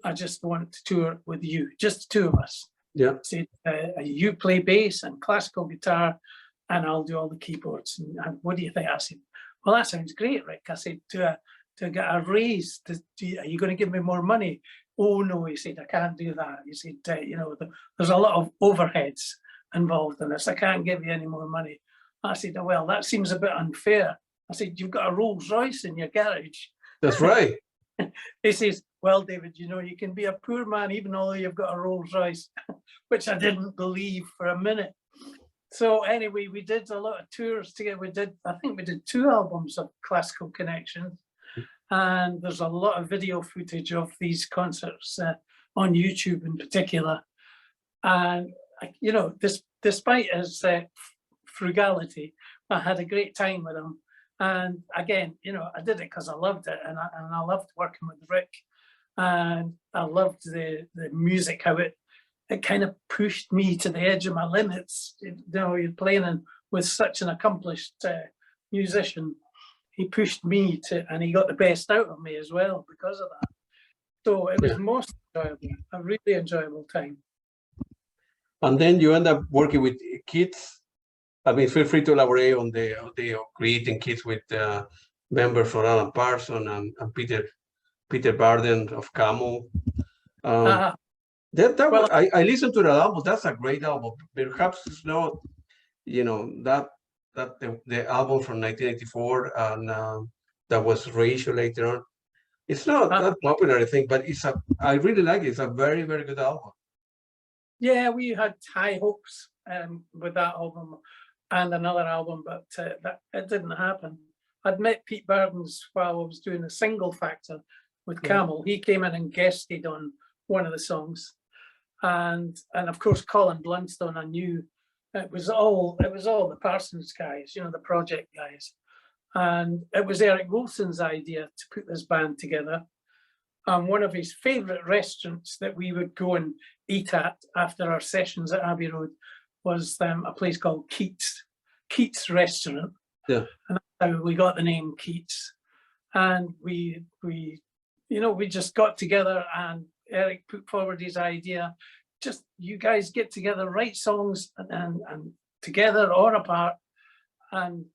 I just want to tour with you, just the two of us." Yeah. He said, "You play bass and classical guitar, and I'll do all the keyboards. And what do you think?" I said, "Well, that sounds great, Rick." I said, to get a raise, are you going to give me more money?" "Oh, no," he said, "I can't do that." He said, "There's a lot of overheads involved in this. I can't give you any more money." I said, "Oh, well, that seems a bit unfair." I said, "You've got a Rolls Royce in your garage." That's right. He says, "Well, David, you can be a poor man even though you've got a Rolls Royce," which I didn't believe for a minute. So anyway, we did a lot of tours together. I think we did 2 albums of Classical Connections. And there's a lot of video footage of these concerts on YouTube in particular. And, despite his frugality, I had a great time with him. And again, I did it because I loved it, and I loved working with Rick, and I loved the music, how it kind of pushed me to the edge of my limits. You're playing with such an accomplished musician. He pushed me and he got the best out of me as well because of that. So it was most enjoyable, a really enjoyable time. And then you end up working with Keats. I mean, feel free to elaborate on the creating Keats with members from Alan Parsons and Peter Barden of Camel. I listened to that album. That's a great album. Perhaps it's not, the album from 1984 and that was reissued later on. It's not that popular, I think, but I really like it. It's a very, very good album. Yeah, we had high hopes with that album and another album, but that it didn't happen. I'd met Pete Bardens while I was doing a single factor with Camel. He came in and guested on one of the songs, and of course Colin Blunstone. I knew it was all the Parsons guys, the project guys, and it was Eric Wilson's idea to put this band together. One of his favourite restaurants that we would go and eat at after our sessions at Abbey Road was a place called Keats Restaurant. Yeah. And that's how we got the name Keats. And we just got together, and Eric put forward his idea. Just you guys get together, write songs and together or apart, and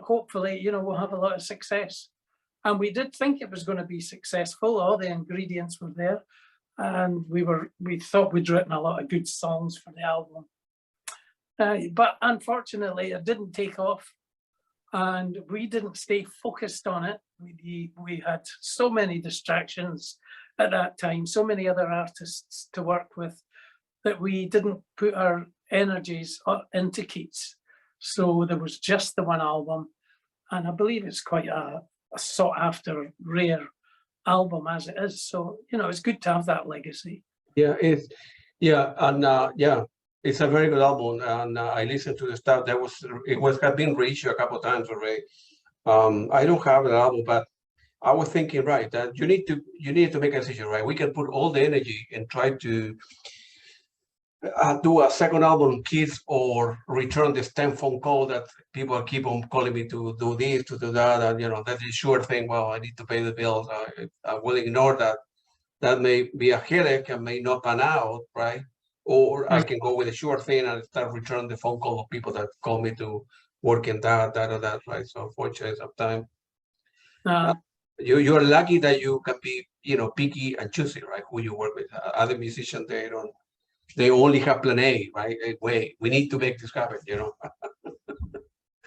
hopefully, we'll have a lot of success. And we did think it was going to be successful. All the ingredients were there, and we thought we'd written a lot of good songs for the album. But unfortunately, it didn't take off, and we didn't stay focused on it. We had so many distractions at that time, so many other artists to work with, that we didn't put our energies into Keats. So there was just the one album, and I believe it's quite a sought after, rare album as it is. So, it's good to have that legacy. Yeah, it's a very good album, and I listened to the stuff that had been reissued a couple of times already. I don't have the album, but I was thinking, right, that you need to make a decision, right? We can put all the energy and try to do a second album, Keats, or return this 10 phone call that people keep on calling me to do this, to do that, and that is sure thing. Well, I need to pay the bills. I will ignore that. That may be a headache and may not pan out, right? Or I can go with a sure thing and start returning the phone call of people that call me to work in that, or that, right? So unfortunately, sometimes you're lucky that you can be, picky and choosy, right? Who you work with. Other musicians, they only have plan A, right? Wait, we need to make this happen,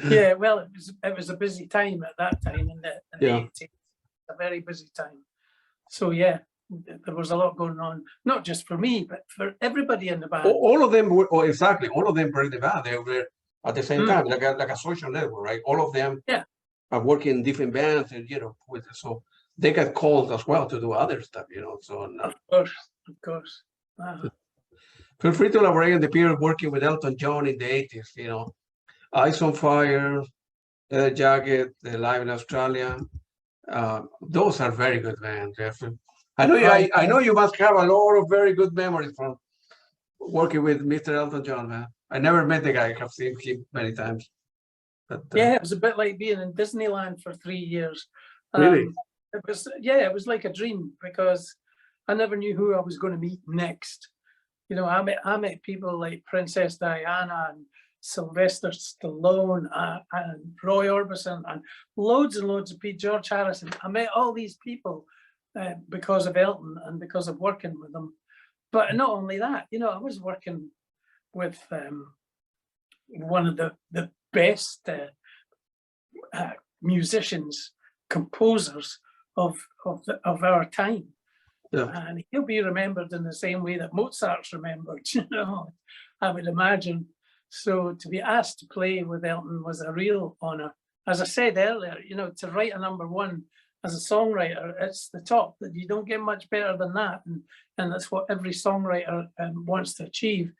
Yeah, well, it was a busy time at that time in the 80s, a very busy time. So yeah, there was a lot going on, not just for me, but for everybody in the band. All of them were, exactly, all of them were in the band. They were at the same time, like a social network, right? All of them are working in different bands, and so they got called as well to do other stuff, So of course. Feel free to elaborate on the period working with Elton John in the 80s, Ice on Fire, Jacket, the Live in Australia. Those are very good bands. I know you must have a lot of very good memories from working with Mr. Elton John, man. I never met the guy. I have seen him many times. But, yeah, it was a bit like being in Disneyland for 3 years. Really? It was like a dream, because I never knew who I was going to meet next. I met people like Princess Diana and Sylvester Stallone and Roy Orbison and loads of people, George Harrison. I met all these people because of Elton and because of working with them. But not only that, I was working with one of the best musicians, composers of our time. Yeah. And he'll be remembered in the same way that Mozart's remembered, I would imagine. So to be asked to play with Elton was a real honor. As I said earlier, to write a #1 as a songwriter, it's the top. That you don't get much better than that, and that's what every songwriter wants to achieve.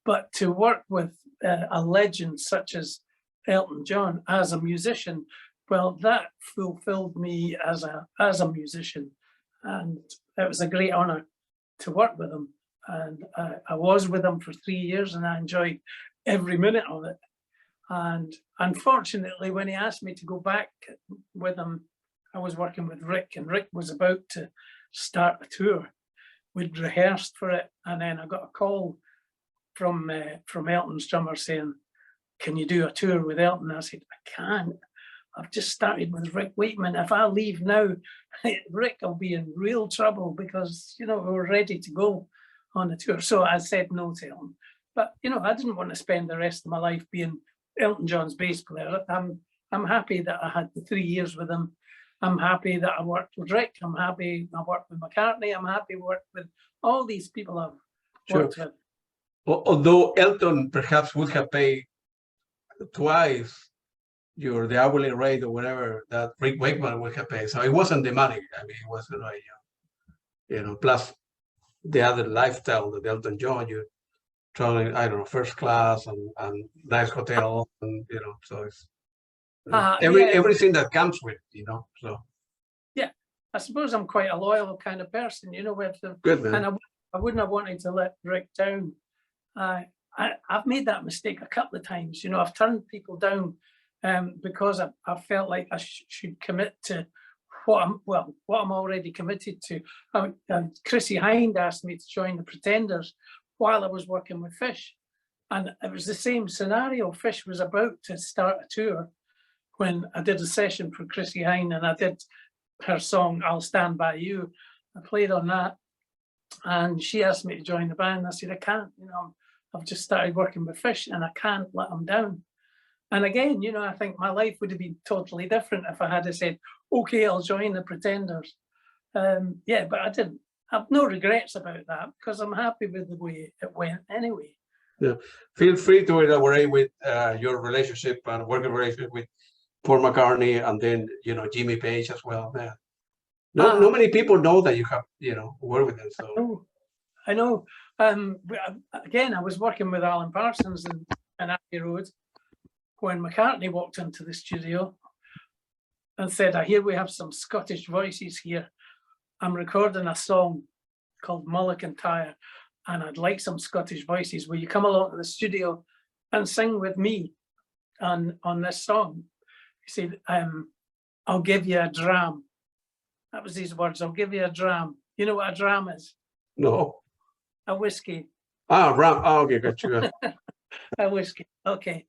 But to work with a legend such as Elton John as a musician, well, that fulfilled me as a musician, and it was a great honor to work with him. And I was with him for 3 years, and I enjoyed every minute of it. And unfortunately, when he asked me to go back with him, I was working with Rick, and Rick was about to start a tour. We'd rehearsed for it, and then I got a call from Elton's drummer saying, "Can you do a tour with Elton?" I said, "I can't. I've just started with Rick Wakeman. If I leave now, Rick will be in real trouble, because, we're ready to go on the tour." So I said no to him. But, I didn't want to spend the rest of my life being Elton John's bass player. I'm happy that I had the 3 years with him. I'm happy that I worked with Rick. I'm happy I worked with McCartney. I'm happy I worked with all these people I've worked with. Although Elton perhaps would have paid twice the hourly rate or whatever that Rick Wakeman would have paid. So it wasn't the money. I mean, it wasn't like, plus the other lifestyle that Elton John, you're traveling, I don't know, first class and nice hotel, and, so it's everything that comes with, so. Yeah, I suppose I'm quite a loyal kind of person, with them. Good, man. And I wouldn't have wanted to let Rick down. I've made that mistake a couple of times. I've turned people down because I felt like I should commit to what I'm already committed to. Chrissie Hynde asked me to join the Pretenders while I was working with Fish, and it was the same scenario. Fish was about to start a tour when I did a session for Chrissie Hynde, and I did her song "I'll Stand By You." I played on that, and she asked me to join the band. I said, "I can't. I've just started working with Fish, and I can't let them down." And again, I think my life would have been totally different if I had said, "Okay, I'll join the Pretenders." But I didn't. I have no regrets about that, because I'm happy with the way it went anyway. Yeah, feel free to elaborate with your relationship and working relationship with Paul McCartney, and then Jimmy Page as well, man. No many people know that you have worked with them. So I know. Again, I was working with Alan Parsons in Abbey Road when McCartney walked into the studio and said, "I hear we have some Scottish voices here. I'm recording a song called Mulligan Tire, and I'd like some Scottish voices. Will you come along to the studio and sing with me on this song? He said, I'll give you a dram. That was his words. I'll give you a dram. You know what a dram is? No. A whiskey. Ah, ram. Oh, okay, got you. A whiskey. Okay.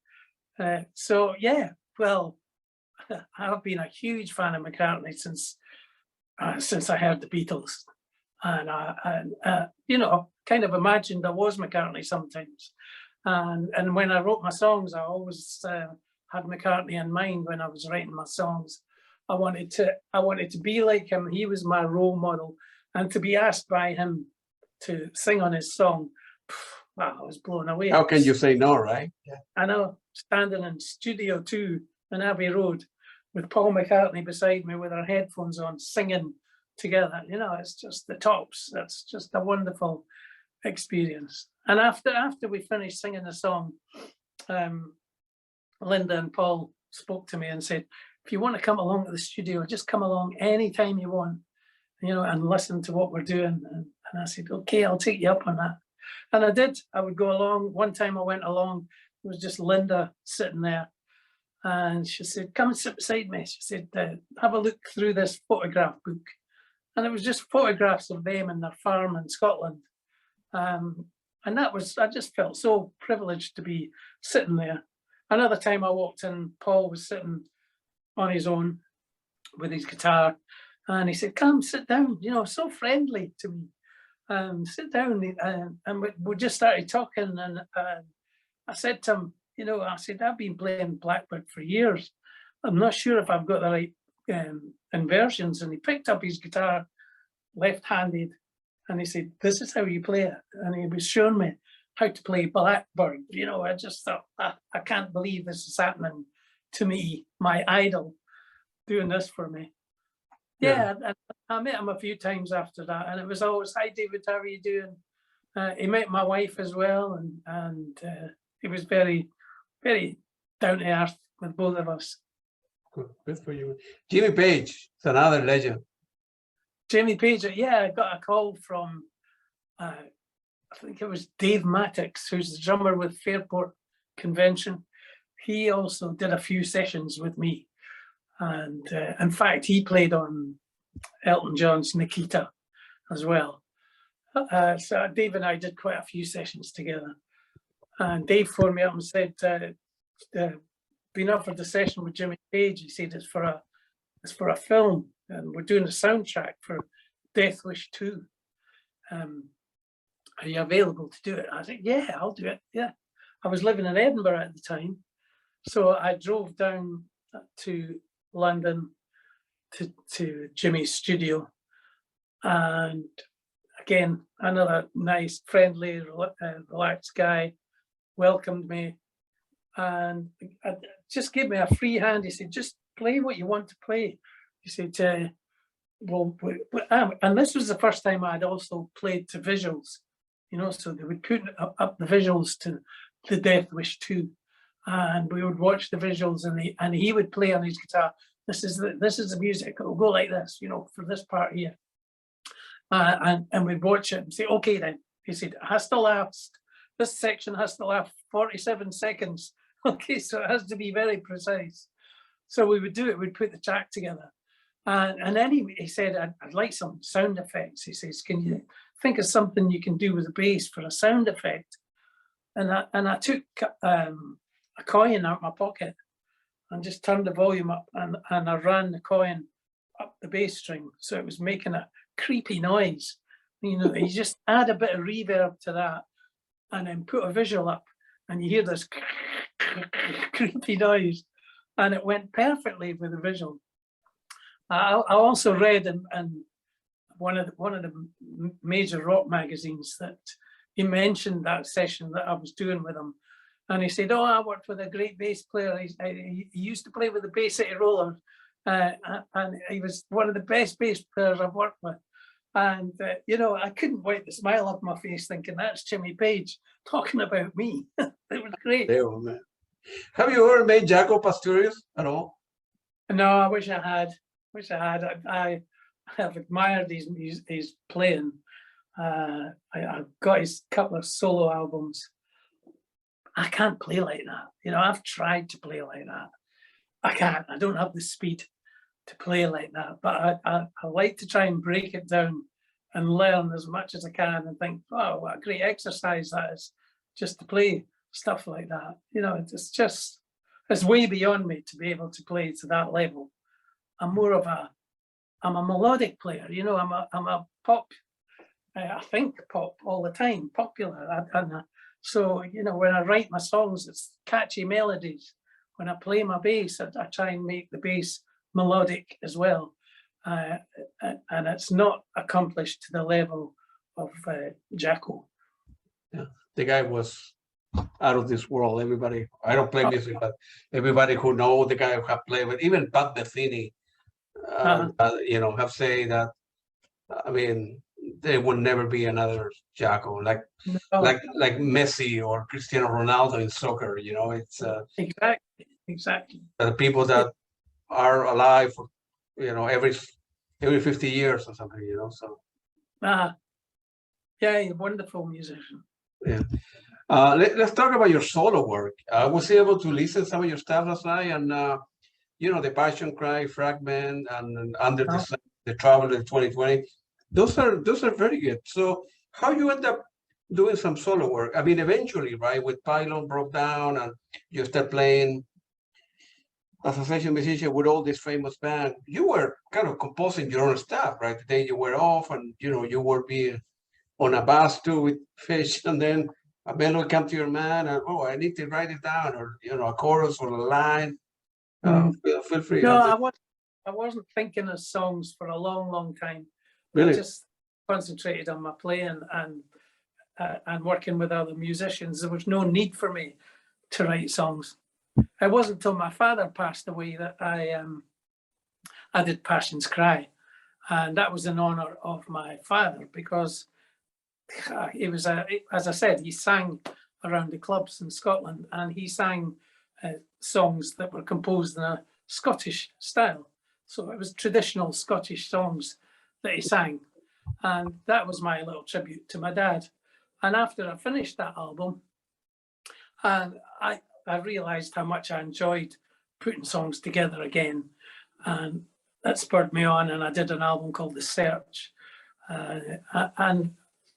So yeah, well, I've been a huge fan of McCartney since I heard the Beatles, and I you know, kind of imagined I was McCartney sometimes, and when I wrote my songs, I always had McCartney in mind when I was writing my songs. I wanted to be like him. He was my role model, and to be asked by him to sing on his song, wow, I was blown away. How can you say no, right? Yeah. I know, standing in Studio 2 in Abbey Road with Paul McCartney beside me with our headphones on, singing together. You know, it's just the tops. That's just a wonderful experience. And after we finished singing the song, Linda and Paul spoke to me and said, if you want to come along to the studio, just come along anytime you want, you know, and listen to what we're doing. And I said, okay, I'll take you up on that. And I did. I would go along. One time I went along, it was just Linda sitting there. And she said, come and sit beside me. She said, have a look through this photograph book. And it was just photographs of them and their farm in Scotland. And that was, I just felt so privileged to be sitting there. Another time I walked in, Paul was sitting on his own with his guitar. And he said, come, sit down, you know, so friendly to me. Sit down. And we just started talking. And I said to him, you know, I said, I've been playing Blackbird for years. I'm not sure if I've got the right inversions. And he picked up his guitar left-handed and he said, this is how you play it. And he was showing me how to play Blackbird. You know, I just thought, I can't believe this is happening to me, my idol, doing this for me. Yeah, and I met him a few times after that, and it was always, hi David, how are you doing? He met my wife as well, and he was very, very down to earth with both of us. Good for you. Jimmy Page is another legend. Jimmy Page, yeah, I got a call from, I think it was Dave Mattocks, who's the drummer with Fairport Convention. He also did a few sessions with me. And in fact, he played on Elton John's Nikita as well. So Dave and I did quite a few sessions together. And Dave phoned me up and said, been offered a session with Jimmy Page. He said, it's for a film, and we're doing a soundtrack for Death Wish 2. Are you available to do it? I said, yeah, I'll do it. Yeah. I was living in Edinburgh at the time. So I drove down to London to Jimmy's studio, and again, another nice, friendly, relaxed guy welcomed me and just gave me a free hand. He said, just play what you want to play. He said, and this was the first time I'd also played to visuals, you know, so they would put up the visuals to the Death Wish 2. And we would watch the visuals, and he would play on his guitar. This is the music. It'll go like this, you know, for this part here. And we'd watch it and say, okay, then. He said, it has to last. This section has to last 47 seconds. Okay, so it has to be very precise. So we would do it. We'd put the track together, and then he said, I'd like some sound effects. He says, can you think of something you can do with the bass for a sound effect? And I took a coin out of my pocket and just turned the volume up, and I ran the coin up the bass string, so it was making a creepy noise. You know, you just add a bit of reverb to that and then put a visual up and you hear this creepy noise, and it went perfectly with the visual. I also read in one of the major rock magazines that he mentioned that session that I was doing with him. And he said, oh, I worked with a great bass player. He used to play with the Bay City Rollers. And he was one of the best bass players I've worked with. And, you know, I couldn't wipe the smile off my face thinking that's Jimmy Page talking about me. It was great. Oh, man. Have you ever made Jaco Pastorius at all? No, I wish I had. I have admired his playing. I've got his couple of solo albums. I can't play like that. You know, I've tried to play like that. I can't. I don't have the speed to play like that. But I like to try and break it down and learn as much as I can and think, oh, what a great exercise that is, just to play stuff like that. You know, it's way beyond me to be able to play to that level. I'm a melodic player. You know, I'm a pop. I think pop all the time, popular. So, you know, when I write my songs, it's catchy melodies. When I play my bass, I try and make the bass melodic as well. And it's not accomplished to the level of Jacko. Yeah, the guy was out of this world. Everybody, I don't play music, but everybody who know the guy who have played with, even Pat Metheny, you know, have said that, I mean, there will never be another Jacko like Messi or Cristiano Ronaldo in soccer. You know, it's exactly the people that are alive, you know, every 50 years or something. You know, so yeah, he's a wonderful musician. Yeah. Let's talk about your solo work. I was able to listen to some of your stuff last night, and you know, the Passion Cry, Fragment, and Under the Sun, the Travel in 2020. Those are very good. So how you end up doing some solo work? I mean, eventually, right, with Pylon broke down and you start playing as a session musician with all this famous band, you were kind of composing your own stuff, right? The day you were off, and you know, you were being on a bus too with Fish, and then a melody come to your mind, and oh, I need to write it down, or you know, a chorus or a line. Feel free. No, I wasn't thinking of songs for a long time. Really? I just concentrated on my playing and working with other musicians. There was no need for me to write songs. It wasn't until my father passed away that I did Passion's Cry, and that was in honor of my father, because he was as I said, he sang around the clubs in Scotland, and he sang songs that were composed in a Scottish style. So it was traditional Scottish songs that he sang, and that was my little tribute to my dad. And after I finished that album, and I realized how much I enjoyed putting songs together again, and that spurred me on, and I did an album called The Search, and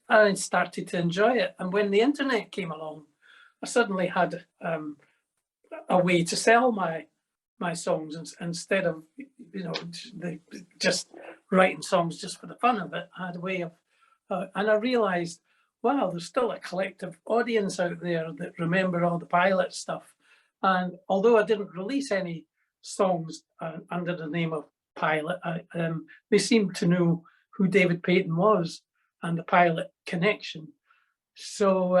I started to enjoy it. And when the internet came along, I suddenly had a way to sell my songs, instead of, you know, just writing songs just for the fun of it. I had a way of, and I realized, wow, there's still a collective audience out there that remember all the Pilot stuff. And although I didn't release any songs under the name of Pilot, they seemed to know who David Paton was and the Pilot connection. So,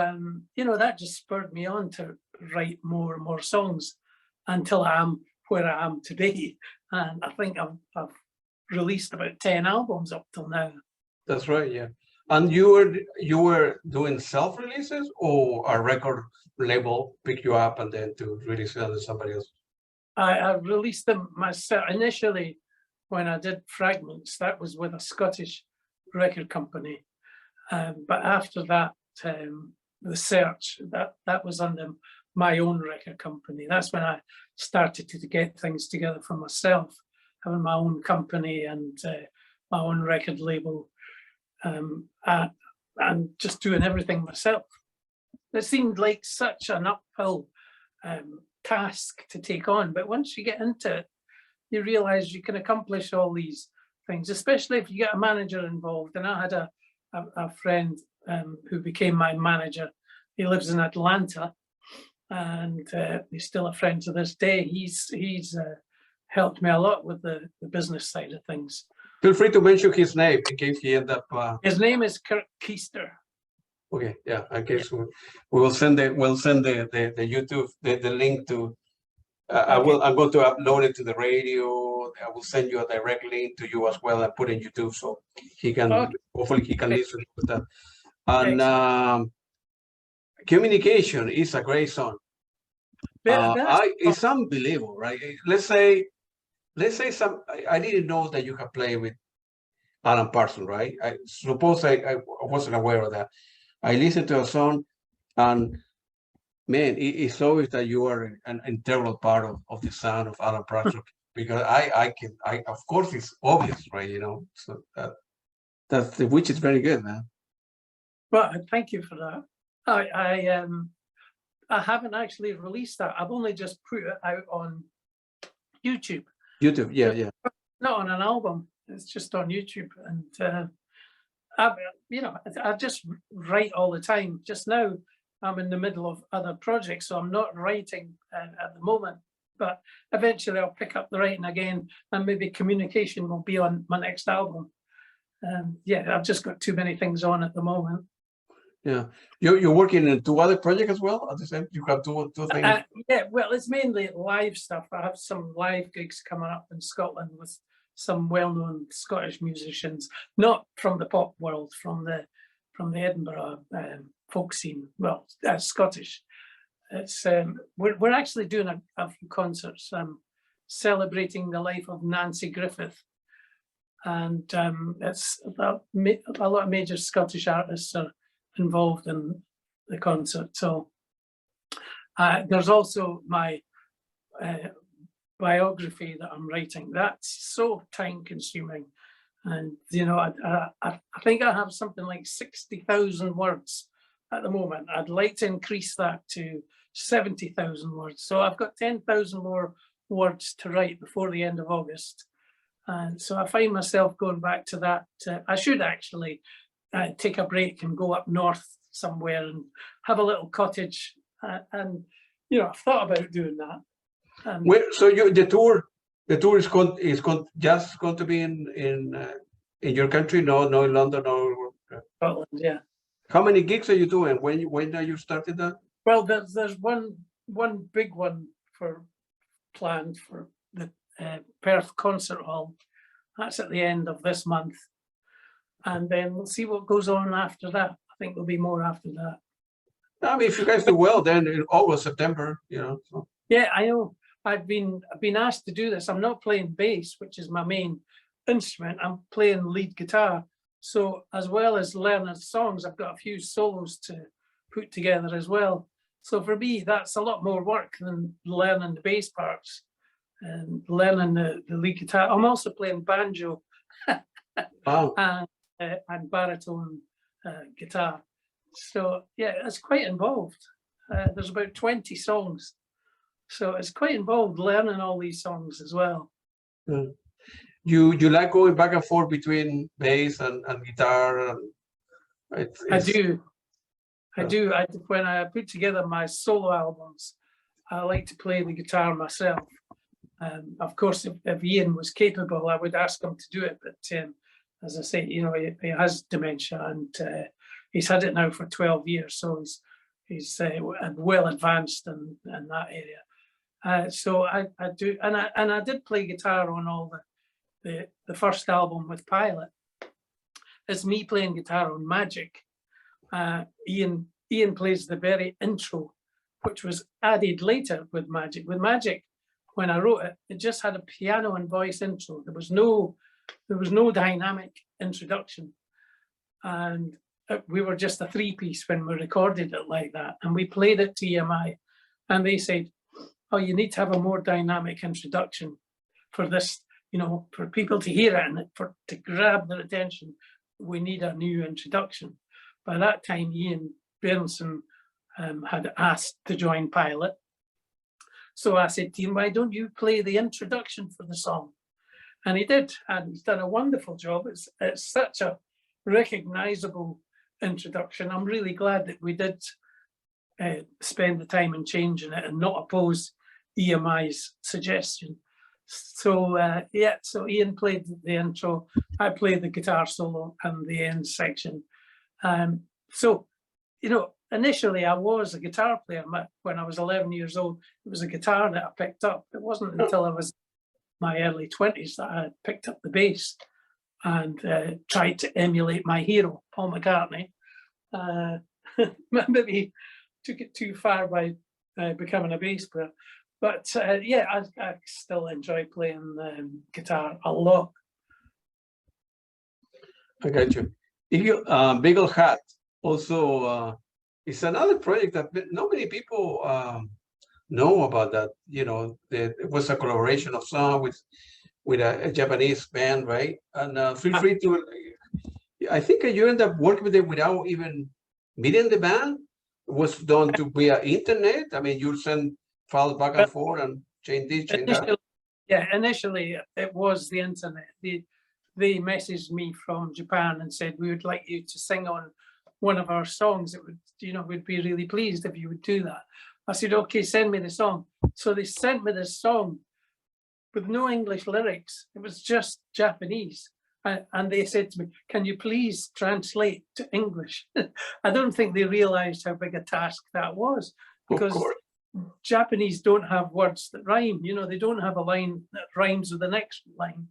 you know, that just spurred me on to write more and more songs until I am where I am today. And I think I've released about 10 albums up till now. That's right, yeah. And you were doing self-releases, or a record label pick you up and then to release it to somebody else? I released them myself. Initially, when I did Fragments, that was with a Scottish record company. But after that, The Search, that was under my own record company. That's when I started to get things together for myself, having my own company and my own record label, and just doing everything myself. It seemed like such an uphill task to take on, but once you get into it, you realize you can accomplish all these things, especially if you get a manager involved. And I had a friend who became my manager. He lives in Atlanta, and he's still a friend to this day. He's helped me a lot with the business side of things. Feel free to mention his name in case he end up. His name is Kirk Keister. Okay, yeah. I guess we will send the YouTube the link to. I'm going to upload it to the radio. I will send you a direct link to you as well and put in YouTube, so he can hopefully he can listen to that. And Communication is a great song. It's unbelievable, right? Let's say I didn't know that you have played with Alan Parsons, right? I suppose I wasn't aware of that. I listened to a song, and man, it's obvious that you are an integral part of the sound of Alan Parsons, because I of course it's obvious, right? You know, so which is very good, man. Well, thank you for that. I haven't actually released that. I've only just put it out on YouTube. YouTube, yeah. Not on an album. It's just on YouTube, and I just write all the time. Just now, I'm in the middle of other projects, so I'm not writing at the moment. But eventually, I'll pick up the writing again, and maybe communication will be on my next album. Yeah, I've just got too many things on at the moment. Yeah, you're working in 2 other projects as well at the same. You have two things. Yeah, well, it's mainly live stuff. I have some live gigs coming up in Scotland with some well-known Scottish musicians, not from the pop world, from the Edinburgh folk scene. Well, Scottish. It's we're actually doing a few concerts celebrating the life of Nancy Griffith, and it's about a lot of major Scottish artists are involved in the concert. So there's also my biography that I'm writing. That's so time consuming, and you know, I think I have something like 60,000 words at the moment. I'd like to increase that to 70,000 words, so I've got 10,000 more words to write before the end of August, and so I find myself going back to that. I should actually take a break and go up north somewhere and have a little cottage, and you know, I've thought about doing that. So the tour is just going to be in your country? No, in London or Scotland, yeah. How many gigs are you doing? When are you starting that? Well, there's one big one planned for the Perth Concert Hall. That's at the end of this month, and then we'll see what goes on after that. I think there'll be more after that. I mean, if you guys do well, then in August, September, you know. So. Yeah, I know. I've been asked to do this. I'm not playing bass, which is my main instrument. I'm playing lead guitar. So as well as learning songs, I've got a few solos to put together as well. So for me, that's a lot more work than learning the bass parts and learning the lead guitar. I'm also playing banjo Wow. and baritone guitar. So yeah, it's quite involved. There's about 20 songs. So it's quite involved learning all these songs as well. Mm. You like going back and forth between bass and guitar? And I do. When I put together my solo albums, I like to play the guitar myself. Of course, if Ian was capable, I would ask him to do it. But as I say, you know, he has dementia, and he's had it now for 12 years. So he's well advanced in that area. So I do, and I did play guitar on all the first album with Pilot. It's me playing guitar on Magic. Ian plays the very intro, which was added later with Magic. With Magic, when I wrote it, it just had a piano and voice intro. There was no dynamic introduction, and we were just a 3-piece when we recorded it like that. And we played it to EMI, and they said, "Oh, you need to have a more dynamic introduction for this, you know, for people to hear it and to grab their attention. We need a new introduction." By that time, Ian Bernson had asked to join Pilot. So I said to him, "Why don't you play the introduction for the song?" And he did, and he's done a wonderful job. It's such a recognizable introduction. I'm really glad that we did spend the time in changing it and not oppose EMI's suggestion. So yeah, so Ian played the intro, I played the guitar solo and the end section. So, you know, initially I was a guitar player. When I was 11 years old, it was a guitar that I picked up. It wasn't until I was my early 20s that I picked up the bass and tried to emulate my hero, Paul McCartney. Maybe took it too far by becoming a bass player. But yeah, I still enjoy playing guitar a lot. I got you. Beagle Hat also is another project that not many people know about. That it was a collaboration of song with a Japanese band, right? And feel free to. I think you end up working with them without even meeting the band. It was done to via internet. I mean, you send files back and forth and change this, change that. Yeah, initially it was the internet. They messaged me from Japan and said, we would like you to sing on one of our songs. It would, we'd be really pleased if you would do that. I said, okay, send me the song. So they sent me this song with no English lyrics. It was just Japanese. And they said to me, can you please translate to English? I don't think they realized how big a task that was, because Japanese don't have words that rhyme. They don't have a line that rhymes with the next line.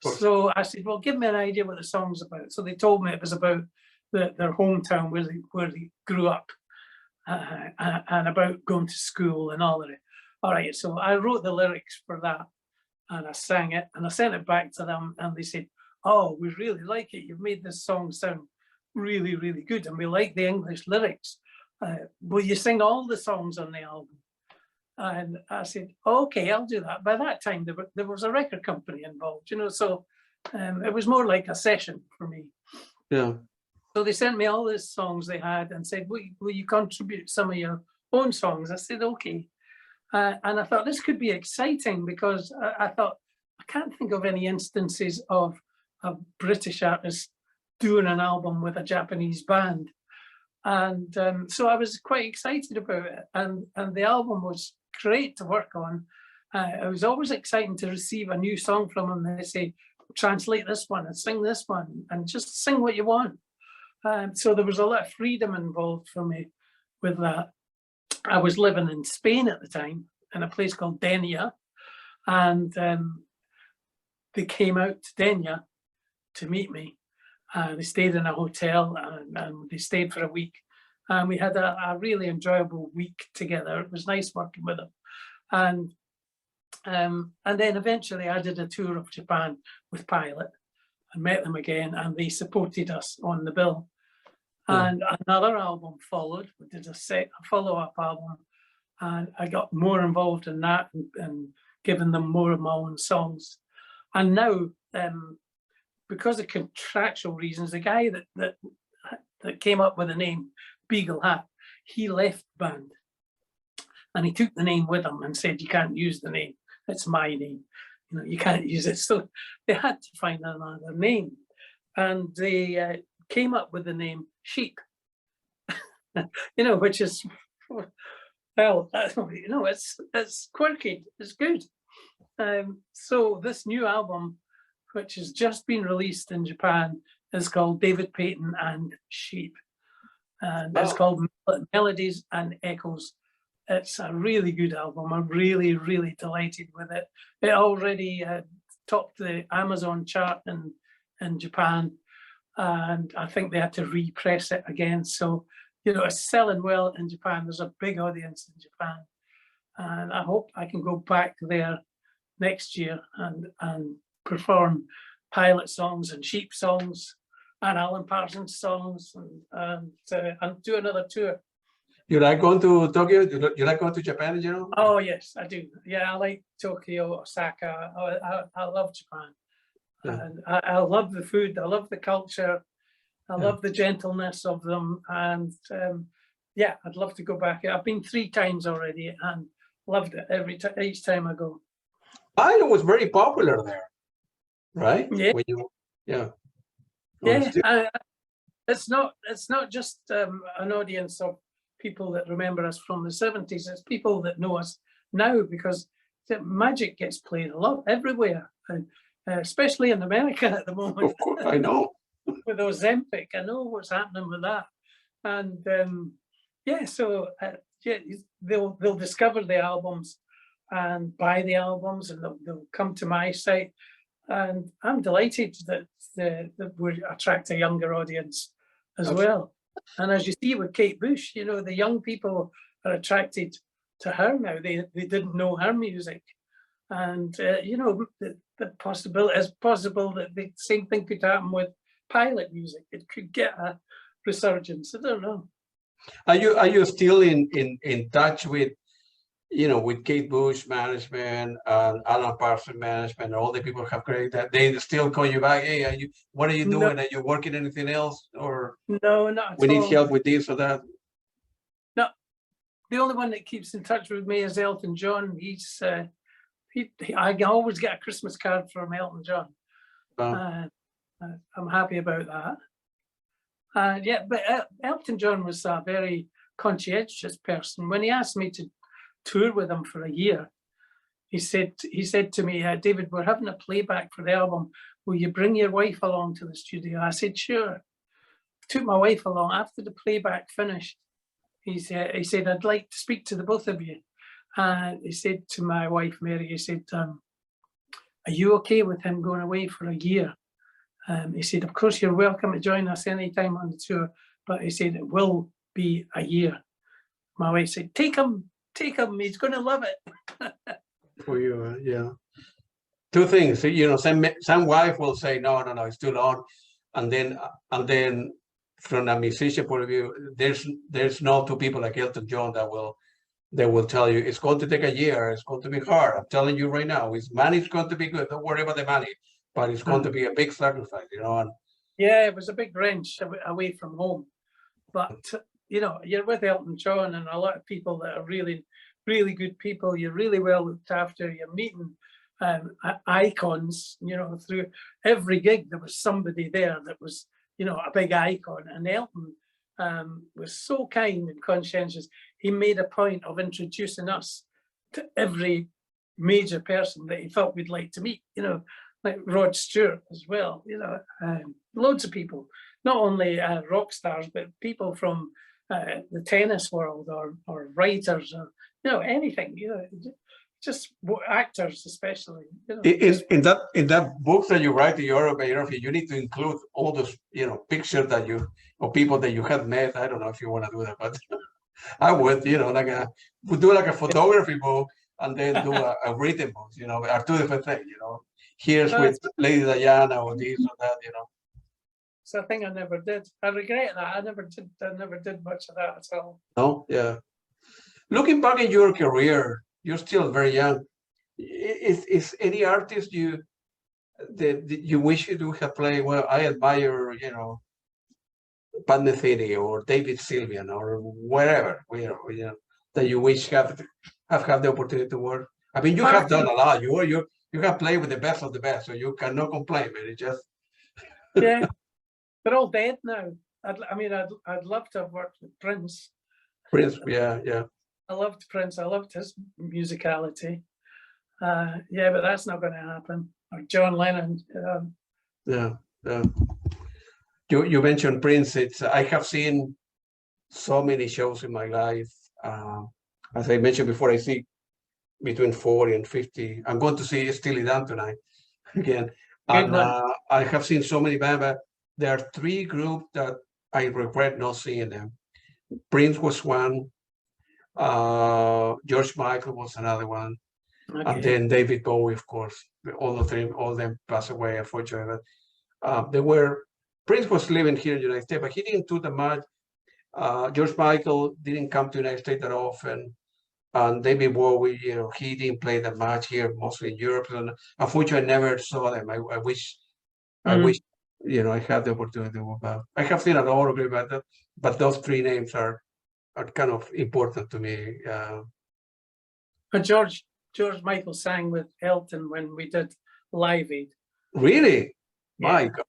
So I said, well, give me an idea what the song's about. So they told me it was about their hometown where they grew up, and about going to school and all of it. All right, so I wrote the lyrics for that and I sang it and I sent it back to them, and they said, oh, we really like it. You've made this song sound really, really good, and we like the English lyrics. Will you sing all the songs on the album? And I said, okay, I'll do that. By that time, there was a record company involved, so it was more like a session for me. Yeah. So they sent me all the songs they had and said, will you contribute some of your own songs? I said, okay. And I thought this could be exciting, because I thought, I can't think of any instances of a British artist doing an album with a Japanese band. And so I was quite excited about it. And the album was great to work on. It was always exciting to receive a new song from them. They say, translate this one and sing this one and just sing what you want. So there was a lot of freedom involved for me with that. I was living in Spain at the time in a place called Denia, and they came out to Denia to meet me. They stayed in a hotel and they stayed for a week. And we had a really enjoyable week together. It was nice working with them. And then eventually I did a tour of Japan with Pilot and met them again, and they supported us on the bill. And another album followed. We did a follow-up album, and I got more involved in that and given them more of my own songs. And now, because of contractual reasons, the guy that came up with the name Beagle Hat, he left the band, and he took the name with him and said, you can't use the name, it's my name, you can't use it. So they had to find another name, and they came up with the name Sheep, which is, well, it's quirky, it's good. So this new album, which has just been released in Japan, is called David Paton and Sheep. And it's called Melodies and Echoes. It's a really good album. I'm really, really delighted with it. It already topped the Amazon chart in Japan, and I think they had to repress it again. So, it's selling well in Japan. There's a big audience in Japan. And I hope I can go back there next year and perform Pilot songs and Sheep songs and Alan Parsons songs and do another tour. You like going to Tokyo? You like going to Japan in general? Oh, yes, I do. Yeah, I like Tokyo, Osaka. I love Japan. Yeah. And I love the food. I love the culture. I love the gentleness of them. And yeah, I'd love to go back. I've been 3 times already and loved it each time I go. Pilot was very popular there, right? Yeah. It's not just an audience of people that remember us from the 70s. It's people that know us now, because magic gets played a lot everywhere, and especially in America at the moment. Of course, I know. With Ozempic, I know what's happening with that. And so they'll discover the albums and buy the albums, and they'll come to my site. And I'm delighted that we attract a younger audience as well. And as you see with Kate Bush, the young people are attracted to her now. They didn't know her music. And, the possibility is possible that the same thing could happen with pilot music, it could get a resurgence. I don't know. Are you still in touch with, with Kate Bush management and Alan Parsons management, and all the people have created that? They still call you back, hey, what are you doing? No, Are you working anything else? Or no, not we at need all. help with this or that? No, the only one that keeps in touch with me is Elton John. I always get a Christmas card from Elton John. I'm happy about that. Yeah, but Elton John was a very conscientious person. When he asked me to tour with him for a year, he said to me, David, we're having a playback for the album. Will you bring your wife along to the studio? I said, sure. Took my wife along. After the playback finished, he said, I'd like to speak to the both of you. And he said to my wife, Mary, he said, are you okay with him going away for a year? He said, of course, you're welcome to join us anytime on the tour, but he said, it will be a year. My wife said, take him, he's going to love it. For you, yeah. Two things, some wife will say, no, it's too long. And then from a musician point of view, there's no two people like Elton John that will tell you it's going to take a year, it's going to be hard. I'm telling you right now, his money is going to be good. Don't worry about the money, but it's going to be a big sacrifice, And yeah, it was a big wrench away from home. But you're with Elton John and a lot of people that are really, really good people. You're really well looked after. You're meeting icons, through every gig. There was somebody there that was, a big icon. And Elton was so kind and conscientious. He made a point of introducing us to every major person that he felt we'd like to meet, like Rod Stewart as well, loads of people, not only rock stars, but people from the tennis world or writers or, anything, just actors especially. In that book that you write, the autobiography, you need to include all those pictures that or people that you have met. I don't know if you want to do that, but I would, would do like a photography book and then do a written book. Are two different things. Here's with Lady Diana or this or that. It's a thing I never did. I regret that. I never did much of that at all. No, yeah. Looking back in your career, you're still very young. Is any artist that you wish you do have played? Well, I admire, Pat Metheny or David Sylvian or wherever, that you wish have had the opportunity to work. I mean, you have done a lot. You have played with the best of the best, so you cannot complain, man. It just yeah, they're all dead now. I'd love to have worked with Prince. Prince, yeah. I loved Prince. I loved his musicality. Yeah, but that's not going to happen. Or John Lennon. Yeah. You mentioned Prince. I have seen so many shows in my life. As I mentioned before, I see between 40 and 50. I'm going to see Steely Dan tonight again. And I have seen so many bands, but there are three groups that I regret not seeing them. Prince was one. George Michael was another one. Okay. And then David Bowie, of course. All of them passed away, unfortunately. Prince was living here in the United States, but he didn't do the much. George Michael didn't come to the United States that often. And David Bowie, he didn't play that much here, mostly in Europe. And unfortunately, I never saw them. I wish, I had the opportunity to go back. I have seen a lot of it, but those three names are kind of important to me. But George Michael sang with Elton when we did Live Aid. Really? Yeah. My God.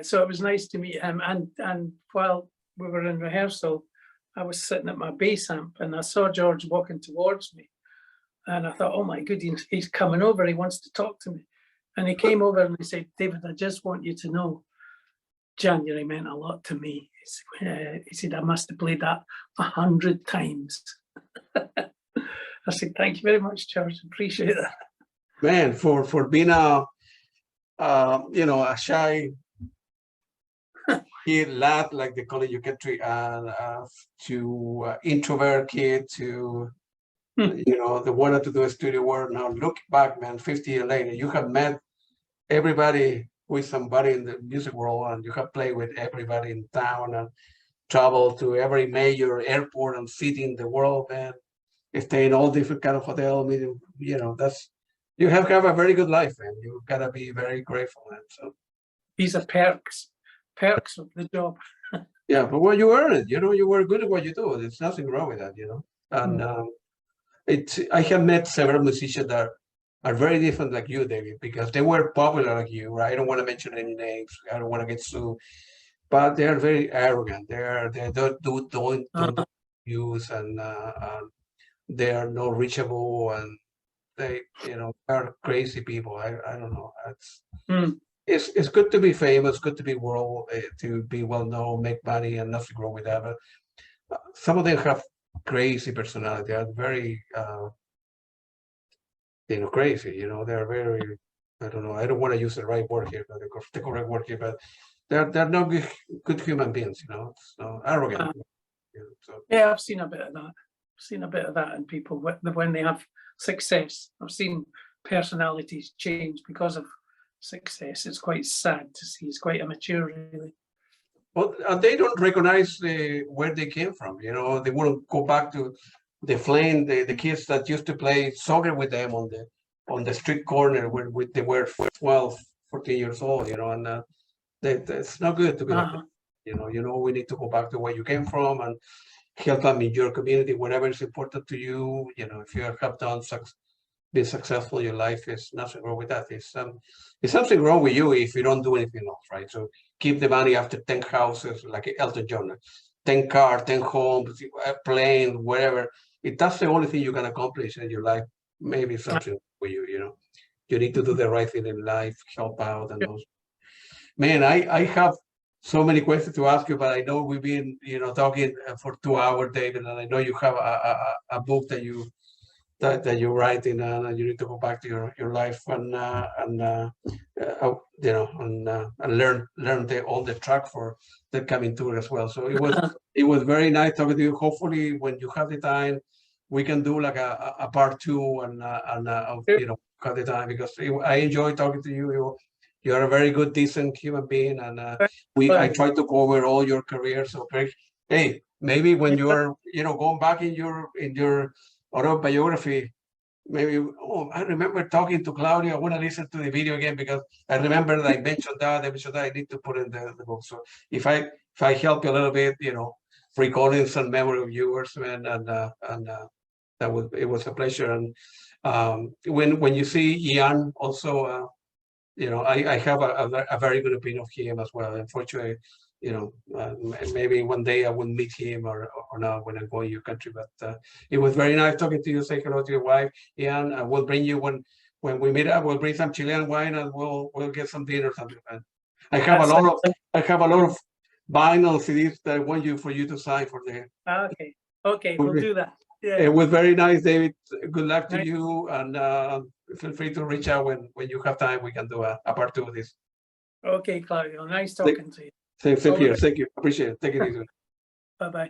So it was nice to meet him. And while we were in rehearsal, I was sitting at my bass amp and I saw George walking towards me. And I thought, oh my goodness, he's coming over. He wants to talk to me. And he came over and he said, David, I just want you to know, January meant a lot to me. He said, I must have played that 100 times. I said, thank you very much, George. Appreciate that. Man, for being a shy kid, lad, like they call it, you get to introvert kid, to the wanted to do a studio work. Now look back, man, 50 years later, you have met everybody with somebody in the music world and you have played with everybody in town and travel to every major airport and city in the world, man. Stay in all different kind of hotel, meaning, that's, you have a very good life, man. You gotta be very grateful, man. So these are perks of the job. yeah, but when you earn it, you were good at what you do. There's nothing wrong with that, And I have met several musicians that are very different like you, David, because they were popular like you, right? I don't want to mention any names. I don't want to get sued, but they are very arrogant. They don't use and they are not reachable and they, are crazy people. I don't know. It's good to be famous, good to be to be well known, make money, and nothing wrong with that. But some of them have crazy personality. They're very, crazy. They're very. I don't know. I don't want to use the right word here, but the correct word here. But they're not good human beings. So arrogant. Yeah, I've seen a bit of that. I've seen a bit of that in people when they have success. I've seen personalities change because of success. It's quite sad to see. It's quite immature, really. Well, they don't recognize where they came from. They wouldn't go back to the flame, the kids that used to play soccer with them on the street corner when they were 12, 14 years old. And it's not good to be like that. We need to go back to where you came from and help them in your community, whatever is important to you. If you have done been successful in your life, is nothing wrong with that. It's something wrong with you if you don't do anything else, right? So keep the money after 10 houses, like Elton John, 10 cars, 10 homes, a plane, whatever. If that's the only thing you can accomplish in your life, maybe something for you. You need to do the right thing in life, help out, and those. Man, I have so many questions to ask you, but I know we've been, talking for 2 hours, David, and I know you have a book that you're writing, and you need to go back to your life and learn all the track for the coming tour as well. So it was very nice talking to you. Hopefully, when you have the time, we can do like a part 2 and have the time, because I enjoy talking to you. You're a very good, decent human being, and I try to cover all your career. So, hey, maybe when you're going back in your autobiography, maybe I remember talking to Claudia. I want to listen to the video again because I remember that I mentioned that. I need to put in the book. So if I help you a little bit, recalling some memory of yours, man, and it was a pleasure. And when you see Ian also. I have a very good opinion of him as well. Unfortunately, maybe one day I will meet him or not when I go in your country. But it was very nice talking to you. Say hello to your wife, Ian. I will bring you when we meet up. We'll bring some Chilean wine and we'll get some dinner or something. I have a lot of vinyl CDs that I want for you to sign for the. Okay, we'll do that. Yeah. It was very nice, David. Good luck to you, and feel free to reach out when you have time. We can do a part 2 of this. Okay, Claudio. Nice talking to you. Same here. Thank you. Appreciate it. Take it easy. Bye-bye.